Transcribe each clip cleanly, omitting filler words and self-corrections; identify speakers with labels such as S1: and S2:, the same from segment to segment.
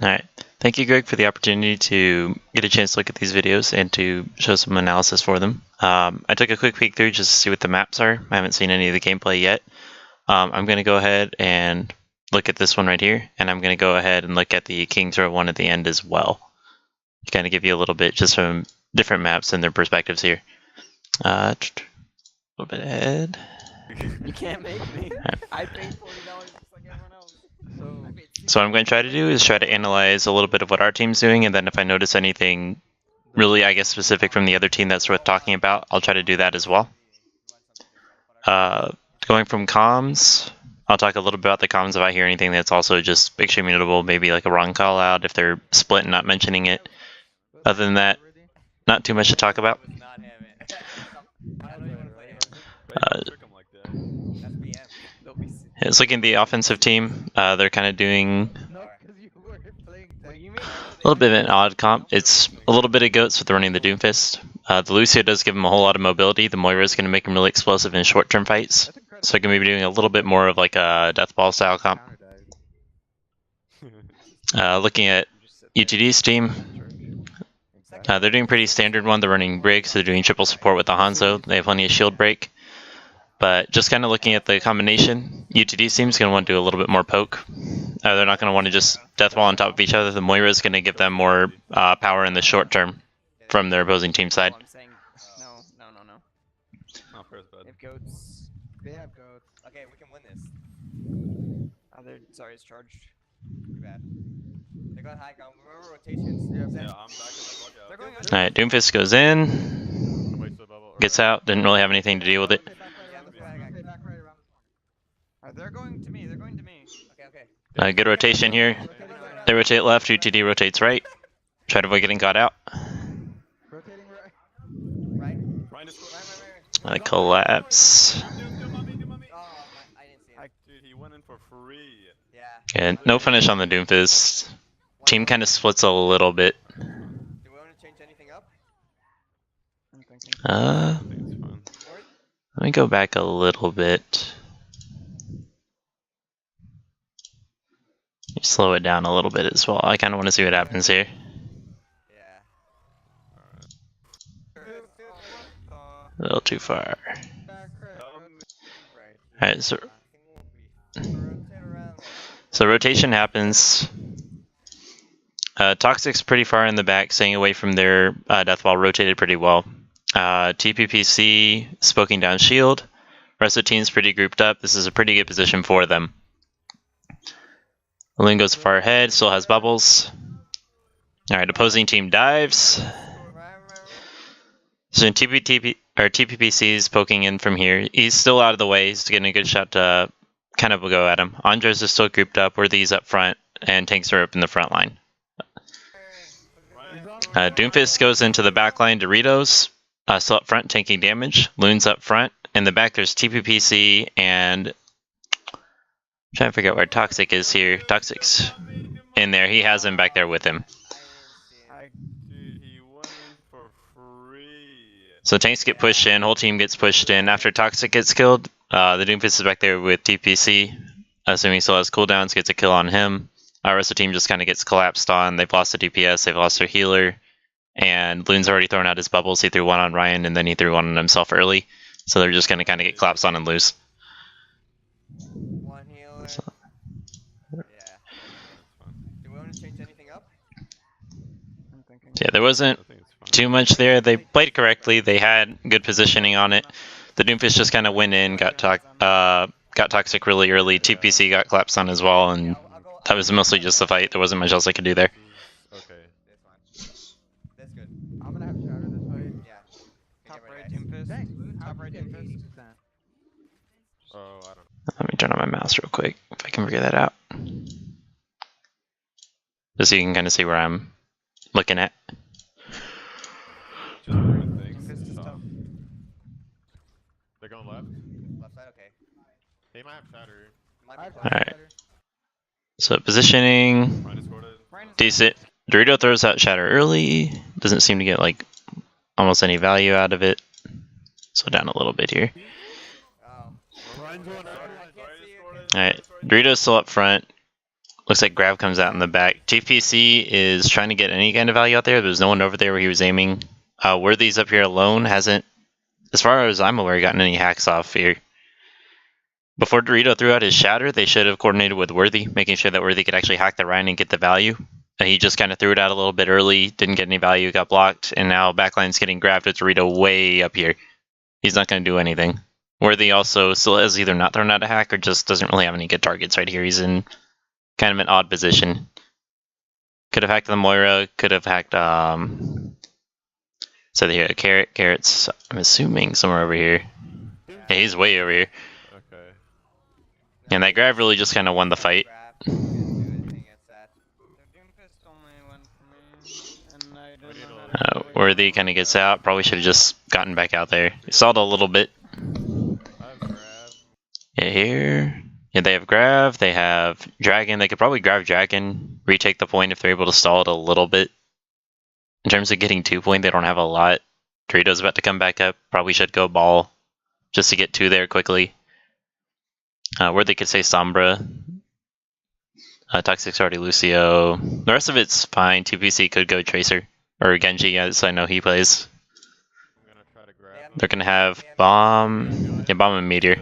S1: Alright, thank you Greg for the opportunity to get a chance to look at these videos and to show some analysis for them. I took a quick peek through just to see what the maps are. I haven't seen any of the gameplay yet. I'm going to go ahead and look at this one right here, and I'm going to go ahead and look at the King's Row one at the end as well. To kind of give you a little bit just from different maps and their perspectives here. A little bit ahead.
S2: You can't make me. I paid $40 just like everyone else.
S1: So what I'm going to try to do is try to analyze a little bit of what our team's doing, and then if I notice anything really, I guess, specific from the other team that's worth talking about, I'll try to do that as well. Going from comms, I'll talk a little bit about the comms if I hear anything that's also just extremely notable, maybe like a wrong call out if they're split and not mentioning it. Other than that, not too much to talk about. It's looking at the offensive team. They're kind of doing a little bit of an odd comp. It's a little bit of goats with running the Doomfist. The Lucio does give him a whole lot of mobility. The Moira is going to make him really explosive in short-term fights. So I'm going to be doing a little bit more of like a Deathball style comp. Looking at UTD's team, they're doing pretty standard one. They're running Briggs, so they're doing triple support with the Hanzo. They have plenty of shield break. But just kind of looking at the combination, UTD team's going to want to do a little bit more poke. They're not going to want to just deathball on top of each other. The Moira is going to give them more power in the short term from their opposing team side.
S2: No. If goats. They have goats. Okay, we can win this. Sorry, it's charged. Too bad. They got high ground. Remember rotations. Yeah, I'm back in the
S1: Alright, Doomfist goes in. Gets out. Didn't really have anything to deal with it.
S2: They're going to me. Okay.
S1: Good rotation here. They rotate left, UTD rotates right. Try to avoid getting caught out. Collapse. And no finish on the Doomfist. Team kind of splits a little bit.
S2: Do we want to change anything up?
S1: Let me go back a little bit. Slow it down a little bit as well. I kind of want to see what happens here. A little too far. Alright, so rotation happens. Toxic's pretty far in the back, staying away from their deathball, rotated pretty well. TPPC is poking down shield. Rest of the team's pretty grouped up. This is a pretty good position for them. Loon goes far ahead, still has bubbles. Alright, opposing team dives. So TPPC is poking in from here. He's still out of the way. He's getting a good shot to kind of go at him. Andres is still grouped up. Worthy's up front, and tanks are up in the front line. Doomfist goes into the back line. Doritos still up front, taking damage. Loon's up front. In the back, there's TPPC and... I'm trying to figure out where Toxic is here. Toxic's in there. He has him back there with him. So tanks get pushed in, whole team gets pushed in. After Toxic gets killed, the Doomfist is back there with TPC. Assuming he still has cooldowns, gets a kill on him. The rest of the team just kind of gets collapsed on. They've lost the DPS, they've lost their healer. And Loon's already thrown out his bubbles. He threw one on Ryan, and then he threw one on himself early. So they're just going to kind of get collapsed on and lose.
S2: So. Yeah. Do we want to change anything up?
S1: Yeah, there wasn't too much there. They played correctly. They had good positioning on it. The Doomfist just kind of went in, got Toxic really early. TPC got collapsed on as well, and that was mostly just the fight. There wasn't much else I could do there.
S2: Okay. That's good. I'm gonna have Shatter this fight. Yeah. Top right Doomfist. Top right Doomfist.
S3: Oh, I don't know.
S1: Let me turn on my mouse real quick, if I can figure that out. Just so you can kind of see where I'm looking at.
S3: Just weird things. They're going left?
S2: Left side, okay.
S3: They might have Shatter.
S1: Alright. So positioning, decent. Dorito throws out Shatter early. Doesn't seem to get like almost any value out of it. Slow down a little bit here. Alright, Dorito's still up front. Looks like grab comes out in the back. TPC is trying to get any kind of value out there. There's no one over there where he was aiming. Worthy's up here alone. Hasn't, as far as I'm aware, gotten any hacks off here. Before Dorito threw out his shatter, they should have coordinated with Worthy, making sure that Worthy could actually hack the Ryan and get the value. And he just kind of threw it out a little bit early, didn't get any value, got blocked, and now backline's getting grabbed with Dorito way up here. He's not going to do anything. Worthy also still has either not thrown out a hack or just doesn't really have any good targets right here. He's in kind of an odd position. Could have hacked the Moira, could have hacked, so here, Carrot's, I'm assuming, somewhere over here. Yeah, he's way over here.
S3: Okay.
S1: And that grab really just kind of won the fight. Worthy kind of gets out. Probably should have just gotten back out there. He stalled a little bit. Yeah, here. Yeah, they have Grav. They have Dragon. They could probably grab Dragon, retake the point if they're able to stall it a little bit. In terms of getting 2 point, they don't have a lot. Dorito's about to come back up. Probably should go ball just to get 2 there quickly. Worthy could say Sombra. Toxic's already Lucio. The rest of it's fine. 2PC could go Tracer. Or Genji, as I know he plays.
S3: I'm gonna try to grab.
S1: They're gonna have Bomb. Yeah, Bomb and Meteor.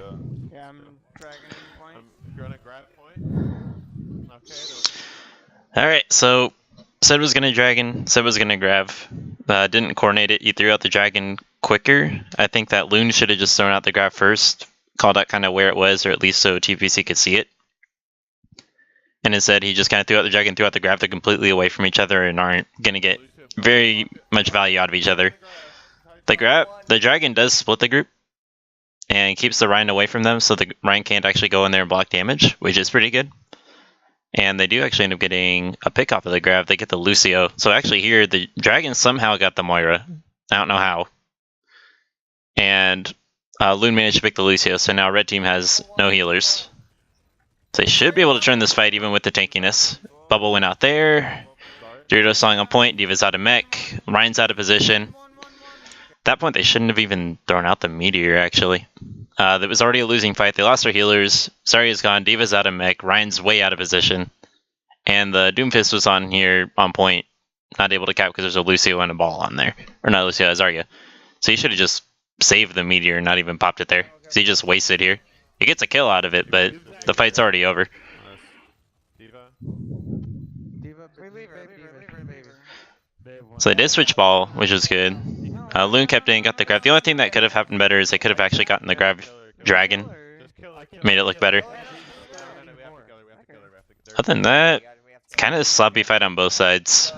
S2: Yeah, I'm dragging point.
S3: I'm gonna grab point. Okay.
S1: Alright, so said was gonna Dragon, said was gonna grab. Didn't coordinate it. You threw out the Dragon quicker. I think that Loon should have just thrown out the grab first. Called out kind of where it was, or at least so TPC could see it. And instead, he just kind of threw out the Dragon, threw out the grab. They're completely away from each other and aren't gonna get very much value out of each other. The Dragon does split the group and keeps the Ryan away from them, so the Ryan can't actually go in there and block damage, which is pretty good. And they do actually end up getting a pick off of the grab. They get the Lucio. So actually here, the Dragon somehow got the Moira. I don't know how. And Loon managed to pick the Lucio, so now red team has no healers. So they should be able to turn this fight even with the tankiness. Bubble went out there. Dorito's sawing on point. Diva's out of mech. Ryan's out of position. At that point, they shouldn't have even thrown out the Meteor, actually. That was already a losing fight. They lost their healers. Zarya's gone. Diva's out of mech. Ryan's way out of position. And the Doomfist was on here, on point. Not able to cap because there's a Lucio and a ball on there. Or not Lucio, Zarya. So he should have just saved the Meteor and not even popped it there. Because he just wasted here. He gets a kill out of it, but the fight's already over. So they did switch ball, which was good. Loon kept in, got the grab. The only thing that could have happened better is they could have actually gotten the grab Dragon. Made it look better. Other than that, kind of sloppy fight on both sides.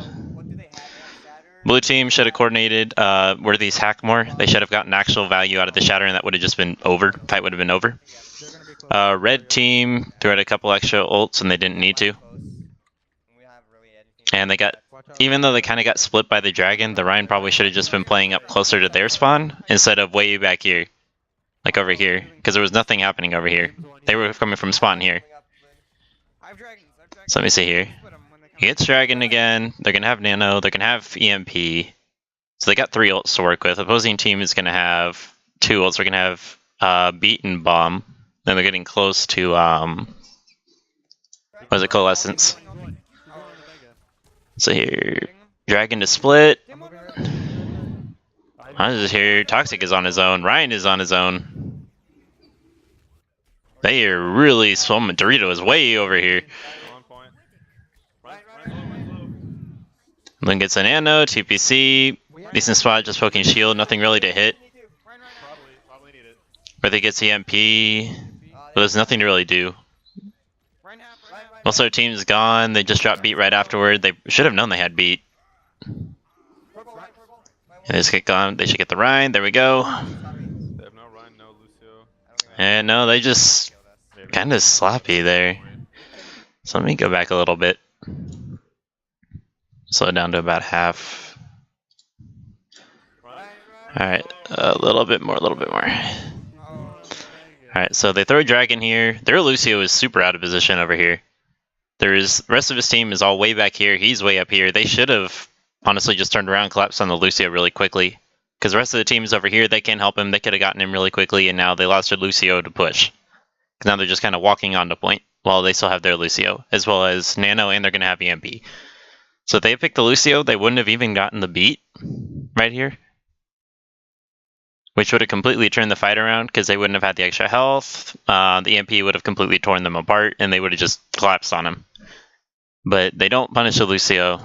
S1: Blue team should have coordinated Worthy's hack more. They should have gotten actual value out of the shatter, and that would have just been over. Fight would have been over. Red team threw out a couple extra ults, and they didn't need to. And they got, even though they kind of got split by the Dragon, the Ryan probably should have just been playing up closer to their spawn instead of way back here. Like over here. Because there was nothing happening over here. They were coming from spawn here. So let me see here. He gets Dragon again. They're going to have Nano. They're going to have EMP. So they got 3 ults to work with. Opposing team is going to have 2 ults. They're going to have Beat and Bomb. Then they're getting close to, what is it, Coalescence. So here, Dragon to split. I just hear Toxic is on his own. Ryan is on his own. They are really swimming. Dorito is way over here. Lynn gets an Nano, TPC. Decent spot, just poking shield. Nothing really to hit. Where gets EMP. But there's nothing to really do. Most of their team's gone. They just dropped Beat right afterward. They should have known they had Beat. And they just get gone. They should get the Ryan. There we go. And no, they just kind of sloppy there. So let me go back a little bit. Slow it down to about half. Alright, a little bit more, a little bit more. Alright, so they throw Dragon here. Their Lucio is super out of position over here. The rest of his team is all way back here. He's way up here. They should have honestly just turned around and collapsed on the Lucio really quickly. Because the rest of the team is over here. They can't help him. They could have gotten him really quickly, and now they lost their Lucio to push. Now they're just kind of walking on the point. while they still have their Lucio, as well as Nano, and they're going to have EMP. So if they picked the Lucio, they wouldn't have even gotten the beat right here, which would have completely turned the fight around because they wouldn't have had the extra health. The EMP would have completely torn them apart, and they would have just collapsed on him. But they don't punish the Lucio.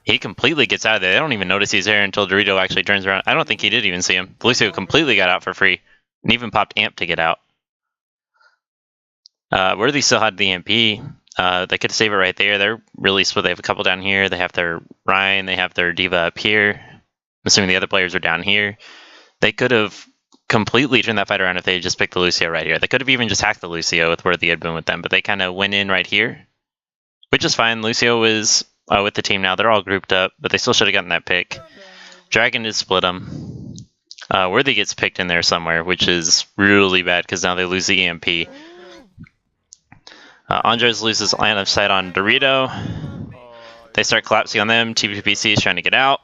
S1: He completely gets out of there. They don't even notice he's there until Dorito actually turns around. I don't think he did even see him. The Lucio completely got out for free, and even popped Amp to get out. Worthy still had the EMP. They could save it right there. They're really split. They have a couple down here. They have their Ryan. They have their Diva up here. I'm assuming the other players are down here. They could have completely turned that fight around if they had just picked the Lucio right here. They could have even just hacked the Lucio with Worthy had been with them, but they kind of went in right here, which is fine. Lucio is with the team now. They're all grouped up, but they still should have gotten that pick. Dragon did split them. Worthy gets picked in there somewhere, which is really bad because now they lose the EMP. Andres loses line of sight on Dorito. They start collapsing on them. TPPC is trying to get out.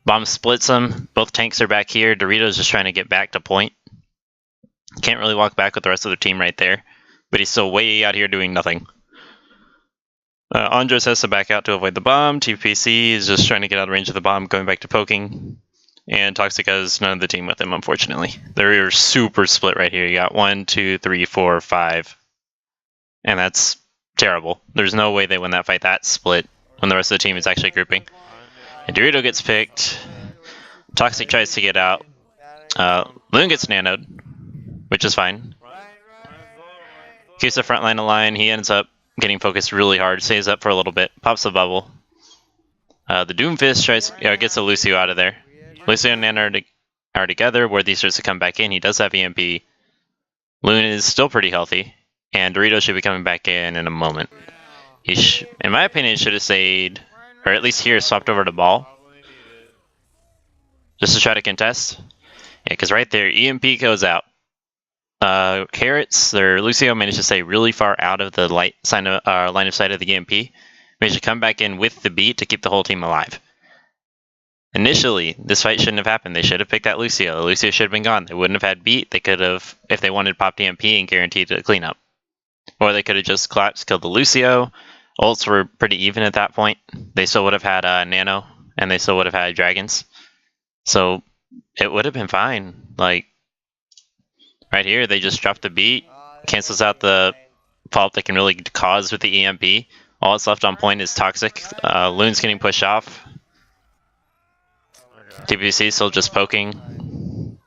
S1: Bomb splits them. Both tanks are back here. Dorito's just trying to get back to point. Can't really walk back with the rest of the team right there, but he's still way out here doing nothing. Andres has to back out to avoid the bomb. TPC is just trying to get out of range of the bomb, going back to poking. And Toxic has none of the team with him, unfortunately. They're super split right here. You got 1, 2, 3, 4, 5. And that's terrible. There's no way they win that fight that split when the rest of the team is actually grouping. And Dorito gets picked. Toxic tries to get out. Loon gets nanoed, which is fine. Keeps the front line aligned. He ends up getting focused really hard. Stays up for a little bit. Pops the bubble. The Doomfist gets the Lucio out of there. Lucio and Nano are together. Worthy starts to come back in. He does have EMP. Loon is still pretty healthy. And Dorito should be coming back in a moment. He in my opinion, should have stayed, or at least here, swapped over to ball. Just to try to contest. Yeah, because right there, EMP goes out. Carrots, their Lucio managed to stay really far out of the line of sight of the EMP. Managed to come back in with the beat to keep the whole team alive. Initially, this fight shouldn't have happened. They should have picked that Lucio. The Lucio should have been gone. They wouldn't have had beat. They could have, if they wanted, popped EMP and guaranteed a cleanup. Or they could have just collapsed, killed the Lucio. Ults were pretty even at that point. They still would have had Nano, and they still would have had Dragons. So it would have been fine. Like, right here, they just dropped the beat, cancels out the fault they can really cause with the EMP. All that's left on point is Toxic. Loon's getting pushed off. TPC still just poking.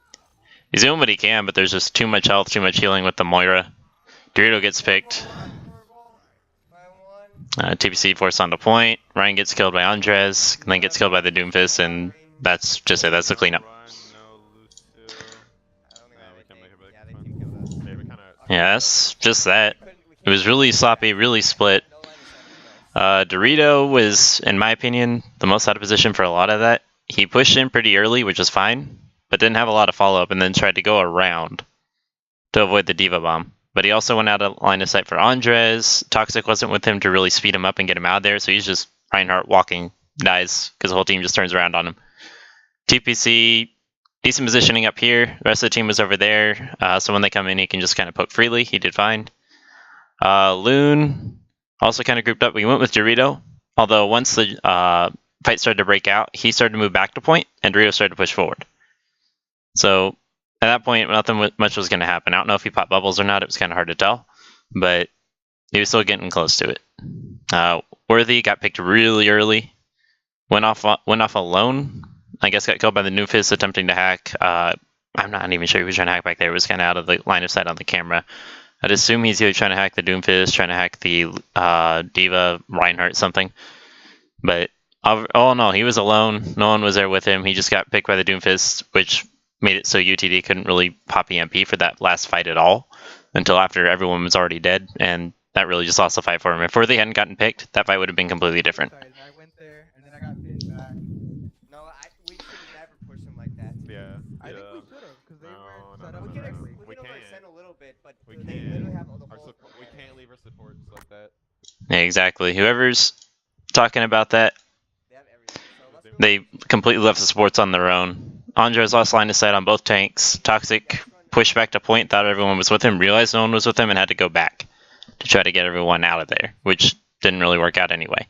S1: He's doing what he can, but there's just too much health, too much healing with the Moira. Dorito gets picked. TPC forced onto point. Ryan gets killed by Andres, and then gets killed by the Doomfist, and that's just it. That's the cleanup. Yeah, that's just that. It was really sloppy, really split. Dorito was, in my opinion, the most out of position for a lot of that. He pushed in pretty early, which was fine, but didn't have a lot of follow-up, and then tried to go around to avoid the Diva Bomb. But he also went out of line of sight for Andres. Toxic wasn't with him to really speed him up and get him out of there, so he's just Reinhardt walking, dies, because the whole team just turns around on him. TPC, decent positioning up here. The rest of the team was over there, so when they come in, he can just kind of poke freely. He did fine. Loon also kind of grouped up. We went with Dorito, although once the fight started to break out, he started to move back to point, and Dorito started to push forward. So at that point, nothing much was going to happen. I don't know if he popped bubbles or not. It was kind of hard to tell, but he was still getting close to it. Worthy got picked really early. Went off alone. I guess got killed by the Doomfist attempting to hack. I'm not even sure he was trying to hack back there. It was kind of out of the line of sight on the camera. I'd assume he's either trying to hack the Doomfist, trying to hack the Diva, Reinhardt, something. But oh no, he was alone. No one was there with him. He just got picked by the Doomfist, which made it so UTD couldn't really pop EMP for that last fight at all until after everyone was already dead, and that really just lost the fight for him. If Worthy hadn't gotten picked, that fight would have been completely different.
S2: Sorry, I went there and then I got pinned back. No, we should never push him like that.
S3: Yeah.
S2: I think we should have, because they were set up.
S3: No.
S2: We can overextend a little bit, but
S3: We
S2: they
S3: can't.
S2: literally have all the whole.
S3: We can't leave our supports like that.
S1: Yeah, exactly. Whoever's talking about that,
S2: They have everything. So let's
S1: they completely left the supports on their own. Andres lost line of sight on both tanks. Toxic pushed back to point, thought everyone was with him, realized no one was with him, and had to go back to try to get everyone out of there, which didn't really work out anyway.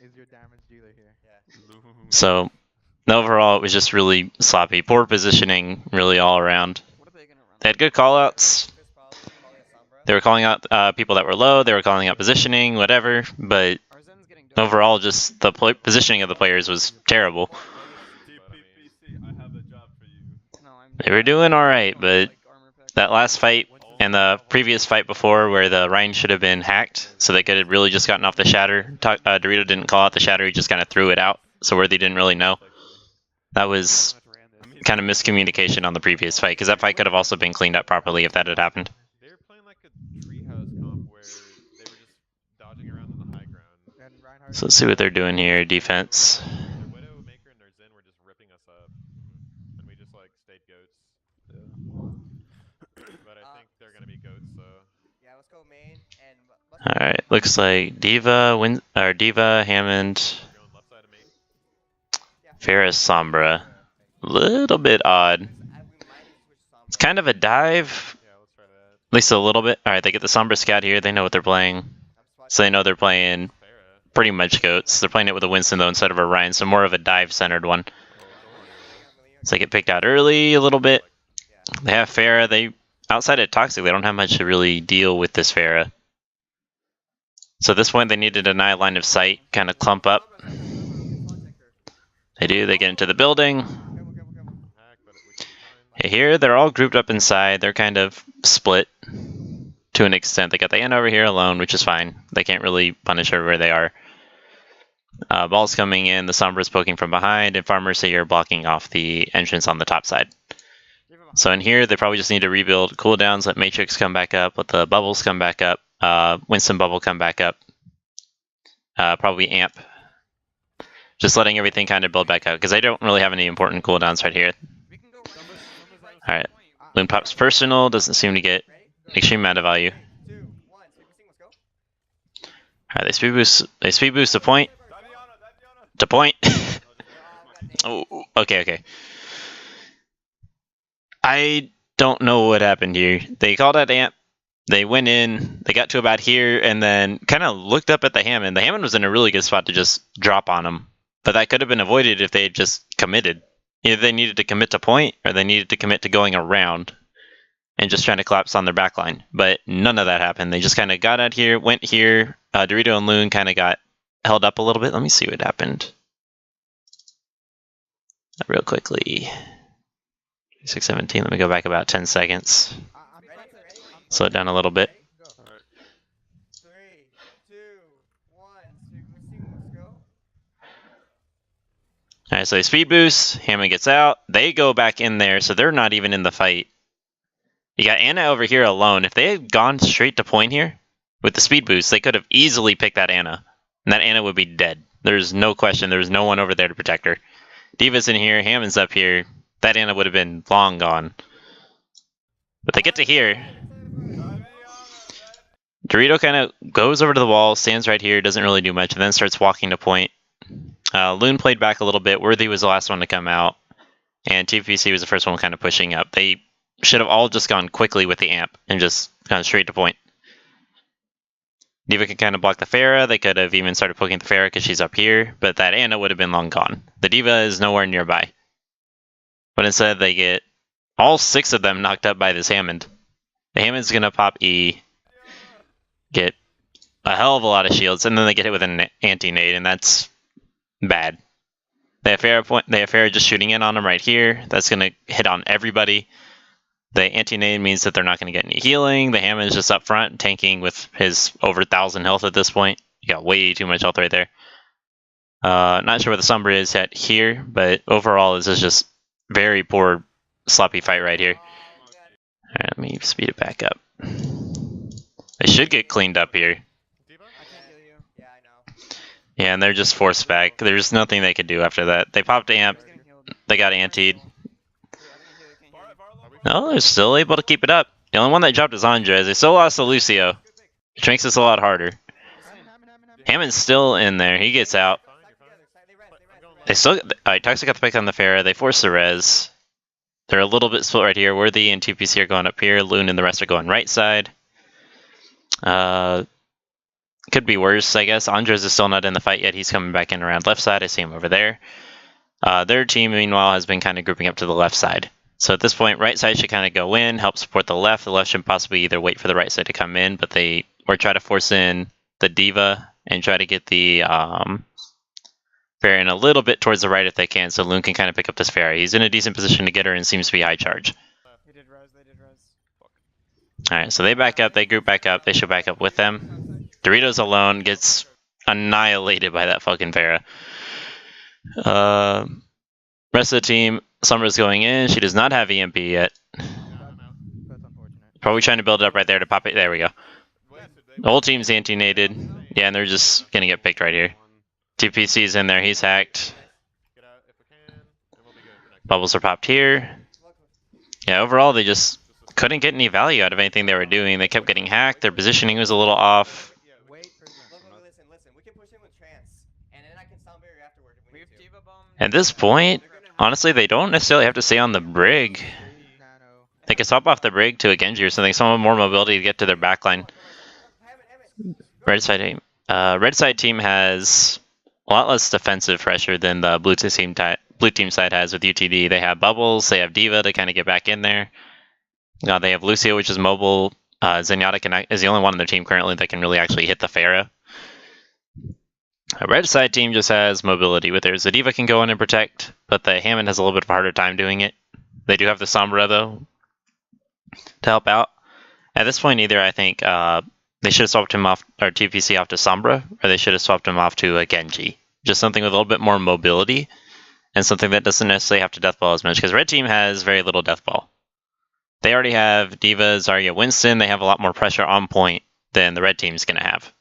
S3: Is your damage dealer here?
S2: Yeah.
S1: So overall, it was just really sloppy. Poor positioning, really all around.
S2: What are they gonna run?
S1: They had good callouts.
S2: Chris Paul calling a Sombra.
S1: They were calling out people that were low. They were calling out positioning, whatever. But
S2: Our Zen's getting done.
S1: overall, just the positioning of the players was terrible.
S3: TPPC, I have a job for you.
S2: No, I'm
S1: They were doing all right, but
S2: like armor pack.
S1: that last fight and the previous fight before, where the Rhine should have been hacked, so they could have really just gotten off the shatter. Dorito didn't call out the shatter; he just kind of threw it out, so Worthy didn't really know. That was kind of miscommunication on the previous fight, because that fight could have also been cleaned up properly if that had happened.
S3: They were playing like a treehouse comp where they were just dodging around on the high ground.
S1: So let's see what they're doing here. Defense.
S3: Their Widowmaker and their Zen were just ripping us up, and we just like stayed goats. But I think they're gonna be goats, so.
S2: Yeah, let's go main and.
S1: All right, looks like Diva, Hammond,
S3: Going left side of main.
S1: Ferris, Sombra. Little bit odd. It's kind of a dive,
S3: Yeah, let's try that.
S1: at least a little bit. All right, they get the Sombra scout here. They know what they're playing, so they know they're playing
S3: Farah.
S1: pretty much goats. They're playing it with a Winston though instead of a Ryan, so more of a dive-centered one. So they get picked out early a little bit. They have Farah. They outside of Toxic, they don't have much to really deal with this Farah. So at this point, they need to deny line of sight, kind of clump up. They do. They get into the building.
S3: Hack, but we can be fine.
S1: Here, they're all grouped up inside. They're kind of split to an extent. They got the Ana over here alone, which is fine. They can't really punish her where they are. Ball's coming in. The Sombra's poking from behind, and Farmers here blocking off the entrance on the top side. So in here, they probably just need to rebuild cooldowns, let Matrix come back up, let the bubbles come back up, Winston bubble come back up, probably amp. Just letting everything kind of build back up, because I don't really have any important cooldowns right here. Alright, Loon pops personal, doesn't seem to get an extreme amount of value. Alright, they speed boost to point. To point. Oh, okay. I don't know what happened here. They called out amp, they went in, they got to about here, and then kind of looked up at the Hammond. The Hammond was in a really good spot to just drop on him, but that could have been avoided if they had just committed. Either they needed to commit to point, or they needed to commit to going around and just trying to collapse on their backline. But none of that happened. They just kind of got out here, went here. Dorito and Loon kind of got held up a little bit. Let me see what happened. Real quickly. 6:17. Let me go back about 10 seconds. Slow it down a little bit.
S2: 3, 2, 1. Let's go.
S1: Alright, so they speed boost. Hammond gets out. They go back in there, so they're not even in the fight. You got Ana over here alone. If they had gone straight to point here with the speed boost, they could have easily picked that Ana. And that Ana would be dead. There's no question. There's no one over there to protect her. Diva's in here. Hammond's up here. That Ana would have been long gone. But they get to here. Dorito kind of goes over to the wall, stands right here, doesn't really do much, and then starts walking to point. Loon played back a little bit. Worthy was the last one to come out. And TPC was the first one kind of pushing up. They should have all just gone quickly with the amp and just kind of straight to point. Diva can kind of block the Farah. They could have even started poking the Farah because she's up here, but that Ana would have been long gone. The Diva is nowhere nearby. But instead, they get all 6 of them knocked up by this Hammond. The Hammond's going to pop E, get a hell of a lot of shields, and then they get hit with an anti-nade, and that's bad. They have Farah just shooting in on them right here. That's going to hit on everybody. The anti-nade means that they're not going to get any healing. The Hammond's just up front, tanking with his over 1,000 health at this point. You got way too much health right there. Not sure where the Sombra is at here, but overall, this is just very poor, sloppy fight right here. Alright, let me speed it back up. They should get cleaned up here. Yeah, and they're just forced back. There's nothing they could do after that. They popped amp. They got antied. No, they're still able to keep it up. The only one that dropped is Andres. They still lost to Lucio, which makes this a lot harder. Hammond's still in there. He gets out. They still. Alright, Toxic got the pick on the Farah. They force the res. They're a little bit split right here. Worthy and TPC are going up here. Loon and the rest are going right side. Could be worse, I guess. Andres is still not in the fight yet. He's coming back in around left side. I see him over there. Their team, meanwhile, has been kind of grouping up to the left side. So at this point, right side should kind of go in, help support the left. The left should possibly either wait for the right side to come in, or try to force in the D.Va and try to get the Pharah in a little bit towards the right if they can, so Loon can kind of pick up this Pharah. He's in a decent position to get her and seems to be high charge.
S2: They did res.
S1: Alright, so they back up, they group back up, they should back up with them. Doritos alone gets annihilated by that fucking Pharah. Rest of the team, Summer's going in. She does not have EMP yet.
S2: That's unfortunate.
S1: Probably trying to build it up right there to pop it. There we go. The whole team's anti-naded. Yeah, and they're just gonna get picked right here. TPC's in there, he's hacked. Bubbles are popped here. Yeah, overall they just couldn't get any value out of anything they were doing. They kept getting hacked, their positioning was a little off.
S2: Listen. We can push in with trance, and then I can sound barrier afterward if we need to.
S1: At this point, honestly, they don't necessarily have to stay on the brig. They can swap off the brig to a Genji or something, some more mobility to get to their backline. Red side team has a lot less defensive pressure than the blue team side has with UTD. They have Bubbles, they have D.Va to kind of get back in there. They have Lucio, which is mobile. Zenyatta is the only one on their team currently that can really actually hit the Pharah. A red side team just has mobility with theirs. The D.Va can go in and protect, but the Hammond has a little bit of a harder time doing it. They do have the Sombra, though, to help out. At this point, either I think they should have swapped him off, or TPC off to Sombra, or they should have swapped him off to a Genji. Just something with a little bit more mobility, and something that doesn't necessarily have to deathball as much, because red team has very little deathball. They already have D.Va, Zarya, Winston. They have a lot more pressure on point than the red team's going to have.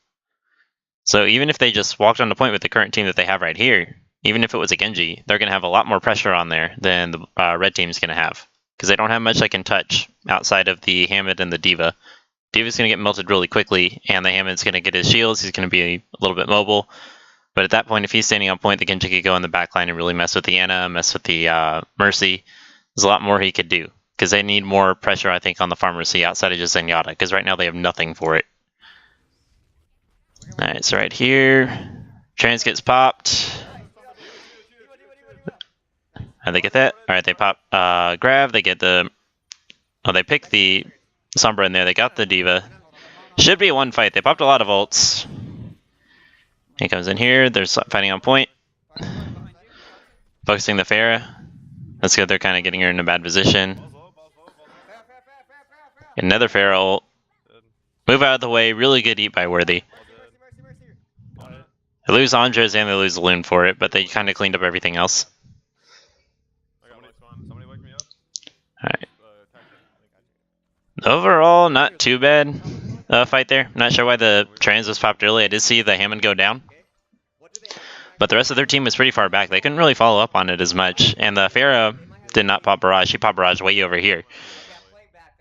S1: So even if they just walked on the point with the current team that they have right here, even if it was a Genji, they're going to have a lot more pressure on there than the red team's going to have. Because they don't have much they can touch outside of the Hammond and the D.Va. D.Va's going to get melted really quickly, and the Hammond's going to get his shields. He's going to be a little bit mobile. But at that point, if he's standing on point, the Genji could go in the backline and really mess with the Ana, mess with the Mercy. There's a lot more he could do. Because they need more pressure, I think, on the Pharmacy outside of just Zenyatta. Because right now they have nothing for it. Alright, so right here, Trans gets popped. How'd they get that? Alright, they pop Grav, they get the... Oh, they pick the Sombra in there, they got the D.Va. Should be one fight, they popped a lot of ults. He comes in here, they're fighting on point. Focusing the Pharah. That's good, they're kind of getting her in a bad position. Another Pharah ult. Move out of the way, really good eat by Worthy. They lose Andres and they lose Loon for it, but they kind of cleaned up everything else. Alright. Overall, not too bad fight there. Not sure why the Trans was popped early. I did see the Hammond go down. But the rest of their team was pretty far back. They couldn't really follow up on it as much. And the Pharah did not pop Barrage. She popped Barrage way over here.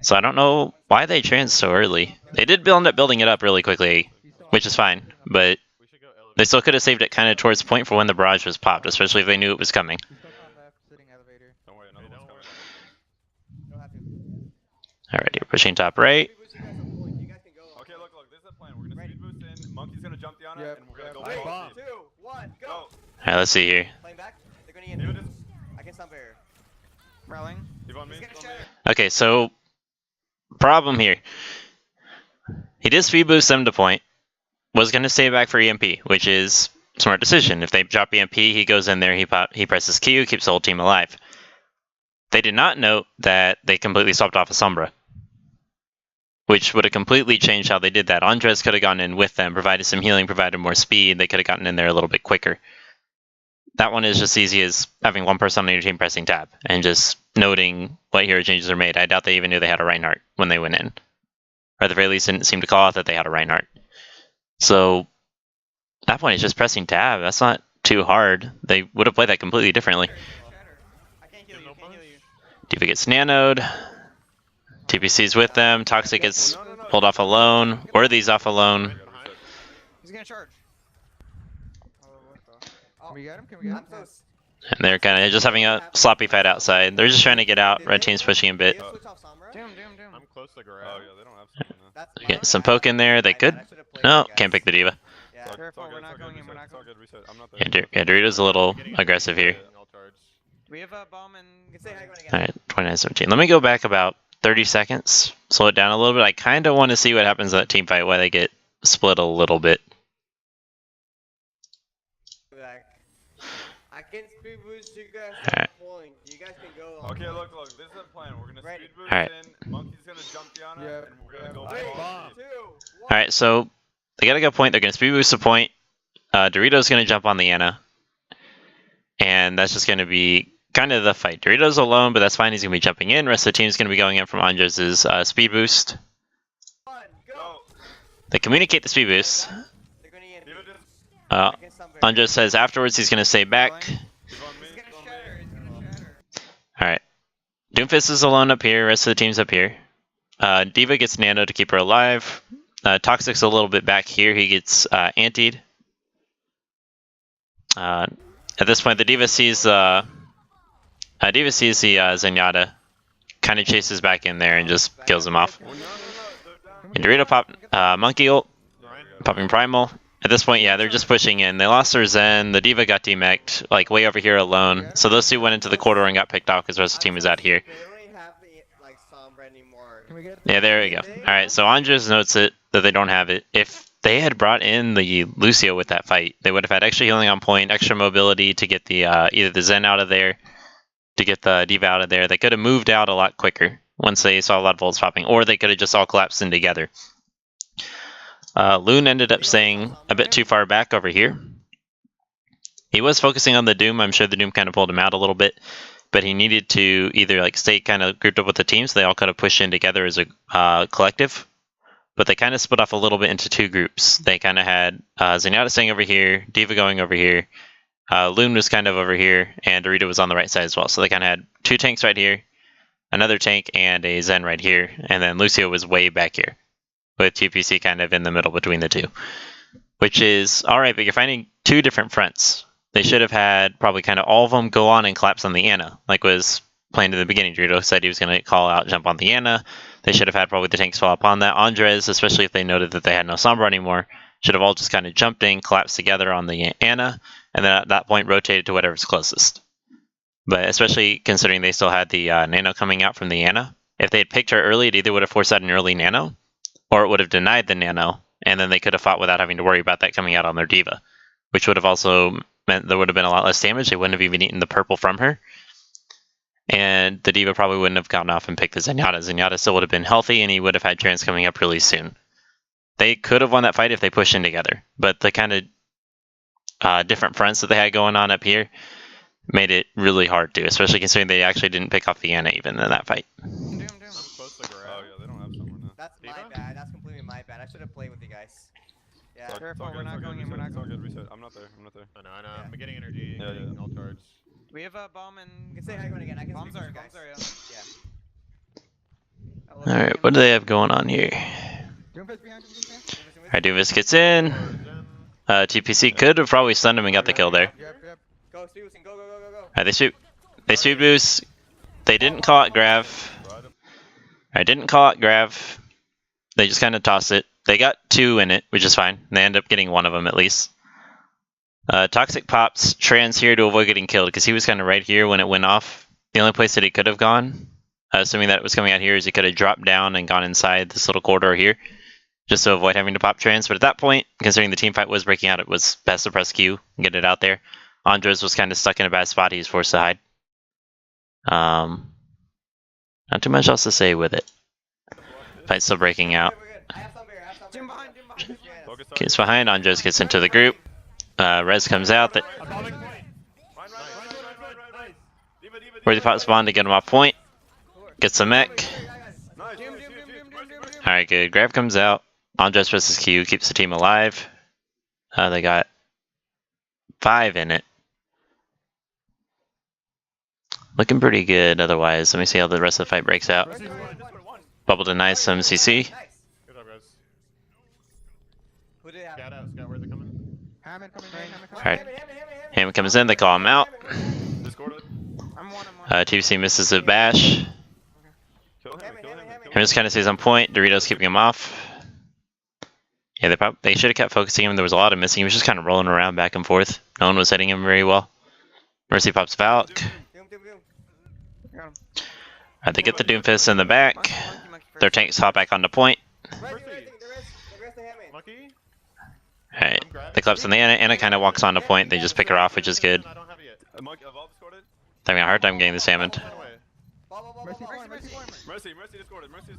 S1: So I don't know why they Trans so early. They did end up building it up really quickly, which is fine. But they still could have saved it kind of towards the point for when the Barrage was popped, especially if they knew it was coming. Alright, you're pushing top right.
S3: Okay, look, this is the plan. We're gonna speed boost in, Monkey's gonna jump down it, and we're gonna go bomb.
S2: 3, 2, 1, go!
S1: Alright, let's see here.
S2: Playing back, they're gonna get I can sound barrier. Rallying.
S1: Okay, so problem here. He did speed boost them to point. Was going to stay back for EMP, which is a smart decision. If they drop EMP, he goes in there, he presses Q, keeps the whole team alive. They did not note that they completely swapped off a Sombra, which would have completely changed how they did that. Andres could have gone in with them, provided some healing, provided more speed. They could have gotten in there a little bit quicker. That one is just easy as having one person on your team pressing tab and just noting what hero changes are made. I doubt they even knew they had a Reinhardt when they went in. Or at the very least, didn't seem to call out that they had a Reinhardt. So, at that point, it's just pressing tab. That's not too hard. They would have played that completely differently. D.Va gets nanoed. TPC's with them. Toxic gets pulled off alone. Worthy's off alone.
S2: He's gonna charge. We got him? Can we get him?
S1: And they're kind of just having a sloppy fight outside. They're just trying to get out. Red team's pushing a bit.
S2: They switch off Sombra?
S3: Doom. I'm close to grab.
S4: Oh yeah, they don't have someone now.
S2: That's
S1: Get
S2: my
S1: some
S2: bad.
S1: poke in there. They
S2: My
S1: could.
S2: bad. I should've played
S1: No,
S2: with you
S1: can't pick
S2: guys.
S1: the Diva.
S2: Yeah.
S4: It's all
S3: Careful,
S4: good,
S3: we're
S4: it's all
S3: not
S4: good,
S3: going in,
S4: reset,
S3: we're not
S4: it's all
S3: going.
S4: good, reset. I'm not there.
S1: Yeah, Dorito's a little aggressive here.
S3: I'll charge. Do we have a bomb and?
S2: You can say how you wanna get.
S1: Alright, 29-17. Let me go back about 30 seconds. Slow it down a little bit. I kind of want to see what happens in that team fight, why they get split a little bit.
S2: Like, I can speed boost you guys
S1: Alright.
S2: on point. You guys can go on.
S4: Okay, look, this is the plan. We're gonna
S2: Ready.
S4: speed boost
S1: Alright.
S4: in, Monkey's gonna jump Diana,
S5: Yeah.
S4: and we're gonna go
S2: Three,
S4: bomb.
S2: 2, 1.
S1: Alright, so they got a good point. They're going to speed boost the point. Dorito's going to jump on the Ana. And that's just going to be kind of the fight. Dorito's alone, but that's fine. He's going to be jumping in. Rest of the team's going to be going in from Andres' speed boost.
S2: 1, go.
S1: They communicate the speed boost.
S2: They're gonna get
S4: Diva just,
S2: against Sunbury.
S1: Andres says afterwards he's going to stay back.
S4: he's on me,
S2: He's gonna
S4: he's on
S2: shatter.
S4: me.
S2: He's gonna shatter.
S1: Alright. Doomfist is alone up here. Rest of the team's up here. Diva gets Nano to keep her alive. Toxic's a little bit back here. He gets antied. At this point, the Diva sees the Zenyatta, kind of chases back in there and just kills him off.
S4: Oh, no, they're down.
S1: And Dorito pop Monkey ult,
S3: Ryan?
S1: popping Primal. At this point, yeah, they're just pushing in. They lost their Zen. The Diva got demeched, like way over here alone. So those two went into the corridor and got picked off because the rest of the team was out here.
S2: They don't even have the like Sombra anymore.
S5: Can we get?
S1: Yeah, there we go. Alright, so Andres notes it, that they don't have it. If they had brought in the Lucio with that fight, they would have had extra healing on point, extra mobility to get the either the Zen out of there, to get the Diva out of there. They could have moved out a lot quicker once they saw a lot of volts popping, or they could have just all collapsed in together. Loon ended up staying a bit too far back over here. He was focusing on the Doom. I'm sure the Doom kind of pulled him out a little bit, but he needed to either like stay kind of grouped up with the team, so they all kind of push in together as a collective. But they kind of split off a little bit into two groups. They kind of had Zenyatta staying over here, Diva going over here, Loon was kind of over here, and Dorito was on the right side as well. So they kind of had two tanks right here, another tank, and a Zen right here, and then Lucio was way back here, with TPC kind of in the middle between the two. Which is alright, but you're finding two different fronts. They should have had probably kind of all of them go on and collapse on the Ana, like was planned in the beginning. Dorito said he was going to call out, jump on the Ana. They should have had probably the tanks fall upon that. Andres, especially if they noted that they had no Sombra anymore, should have all just kind of jumped in, collapsed together on the Ana, and then at that point rotated to whatever's closest. But especially considering they still had the Nano coming out from the Ana, if they had picked her early, it either would have forced out an early Nano, or it would have denied the Nano, and then they could have fought without having to worry about that coming out on their Diva, which would have also meant there would have been a lot less damage. They wouldn't have even eaten the purple from her. And the Diva probably wouldn't have gotten off and picked the Zenyatta. Zenyatta still would have been healthy, and he would have had trans coming up really soon. They could have won that fight if they pushed in together, but the kind of different fronts that they had going on up here made it really hard to, especially considering they actually didn't pick off the Ana even in that fight.
S3: I'm close to grab.
S4: Oh yeah, they don't have someone now.
S2: That's my
S3: Diva?
S2: bad. That's completely my bad. I should have played with you guys. Yeah.
S4: It's all
S3: Careful,
S4: good,
S3: we're
S4: it's
S3: not
S4: all
S3: going
S4: good,
S3: in, we're
S4: reset,
S3: not
S4: it's all
S3: going.
S4: good, reset. I'm not there.
S3: I know.
S2: Yeah.
S3: I'm getting energy.
S4: Yeah,
S3: getting
S4: yeah.
S3: all charged. Do we have a bomb and?
S2: You can say how you wanna get. I can
S3: Bombs
S2: speak
S3: are,
S2: with you
S3: bombs
S2: guys.
S3: are, yeah.
S2: Yeah.
S1: Alright, what do they have going on here?
S5: Doomfist behind, Doomfist behind.
S1: Alright, Doomfist gets in. TPC could have probably stunned him and got the kill there.
S5: Yep.
S2: Go, speed boosting. Go, go, go, go, go.
S1: Alright, they speed boost. They didn't call it Grav. I didn't call it Grav. They just kind of tossed it. They got two in it, which is fine. They end up getting one of them at least. Toxic pops trans here to avoid getting killed because he was kind of right here when it went off. The only place that he could have gone, assuming that it was coming out here, is he could have dropped down and gone inside this little corridor here just to avoid having to pop trans. But at that point, considering the team fight was breaking out, it was best to press Q and get it out there. Andres was kind of stuck in a bad spot. He was forced to hide. Not too much else to say with it. Fight's still breaking out.
S2: We're good. I have some beer. I have some beer.
S3: Jim behind.
S4: Focus on
S1: Gets behind. Andres gets into the group. Rez comes out. Where the pop spawn to get him off point. Gets the mech.
S4: Nice.
S1: Alright, good. Grab comes out. Andres presses Q. Keeps the team alive. They got 5 in it. Looking pretty good otherwise. Let me see how the rest of the fight breaks out. Bubble denies some CC.
S2: Nice.
S3: Good job, guys.
S2: Who did it have?
S3: Scout out. Scout, where's it coming?
S5: Hammond coming in. Hammond coming in.
S1: Alright. Hammond comes in. They call him out. TBC misses a bash.
S3: Kill him, kill him, kill him.
S1: Just kind of stays on point. Doritos keeping him off. Yeah, they should have kept focusing him. There was a lot of missing. He was just kind of rolling around back and forth. No one was hitting him very well. Mercy pops Valk. Alright, they get the Doomfist in the back. Their tanks hop back onto point.
S3: Monkey?
S1: Alright, they collapse on the Anna. Anna kind of walks onto point. They just pick her off, which is good.
S3: I don't have it yet.
S1: Having a hard time getting the salmon.
S3: Run away.
S4: Mercy discorded. Mercy's.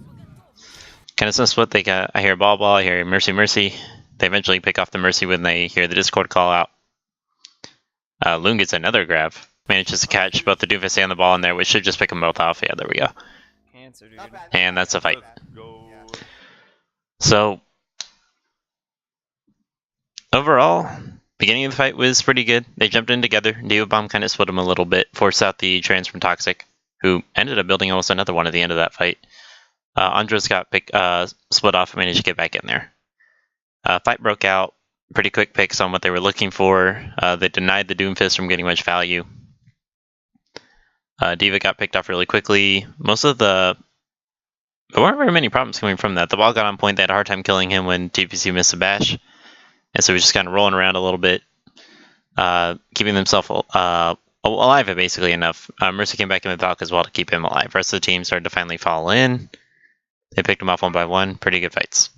S1: Kind of some split. They got. I hear ball. I hear Mercy. They eventually pick off the Mercy when they hear the Discord call out. Loon gets another grab. Manages to catch both the Doomfist and the ball in there, which should just pick them both off. Yeah, there we go.
S2: Cancer, dude.
S1: And that's a fight.
S4: Go.
S1: So overall, beginning of the fight was pretty good. They jumped in together. Diva Bomb kind of split them a little bit, forced out the trans from Toxic, who ended up building almost another one at the end of that fight. Andres got split off and managed to get back in there. Fight broke out. Pretty quick picks on what they were looking for. They denied the Doomfist from getting much value. Diva got picked off really quickly. There weren't very many problems coming from that. The ball got on point. They had a hard time killing him when TPC missed a bash. And so he was just kind of rolling around a little bit, keeping himself alive basically enough. Mercy came back in with Valk as well to keep him alive. The rest of the team started to finally fall in. They picked him off one by one. Pretty good fights.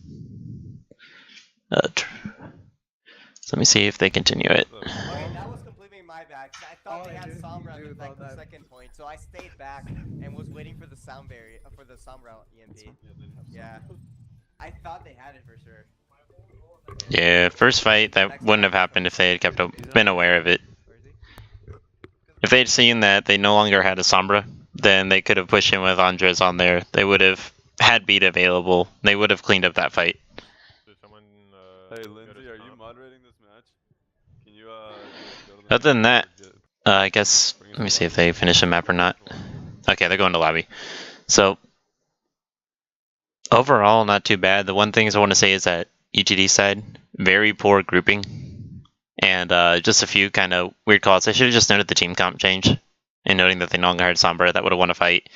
S1: So let me see if they continue it.
S2: Okay, that was completely my bad. I thought they had Sombra at like the second point, so I stayed back and was waiting for the sound barrier for the Sombra EMP. Yeah, I thought they had it for sure.
S1: Yeah, first fight that wouldn't have happened if they had been aware of it. If they'd seen that they no longer had a Sombra, then they could have pushed in with Andres on there. They would have had beat available. They would have cleaned up that fight.
S3: Did someone,
S4: Hey
S3: go to
S4: Lindsay, are you
S3: spawn?
S4: moderating this match? Can you go to
S1: Other than that,
S4: get-
S1: I guess, let me see if they finish the map or not. Okay, they're going to lobby. So, overall, not too bad. The one thing I want to say is that UTD side, very poor grouping. And just a few kind of weird calls. I should have just noted the team comp change. And noting that they no longer had Sombra, that would have won a fight.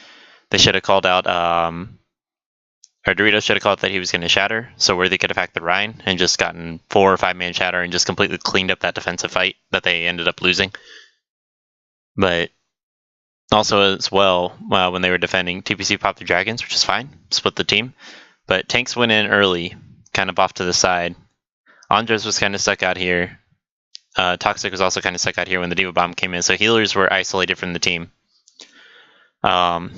S1: They should have called out, or Doritos should have called that he was going to shatter. So where they could have hacked the Rhine and just gotten 4 or 5 man shatter and just completely cleaned up that defensive fight that they ended up losing. But also as well, when they were defending, TPC popped the Dragons, which is fine, split the team. But tanks went in early, kind of off to the side. Andres was kind of stuck out here. Toxic was also kind of stuck out here when the Diva Bomb came in, so healers were isolated from the team. I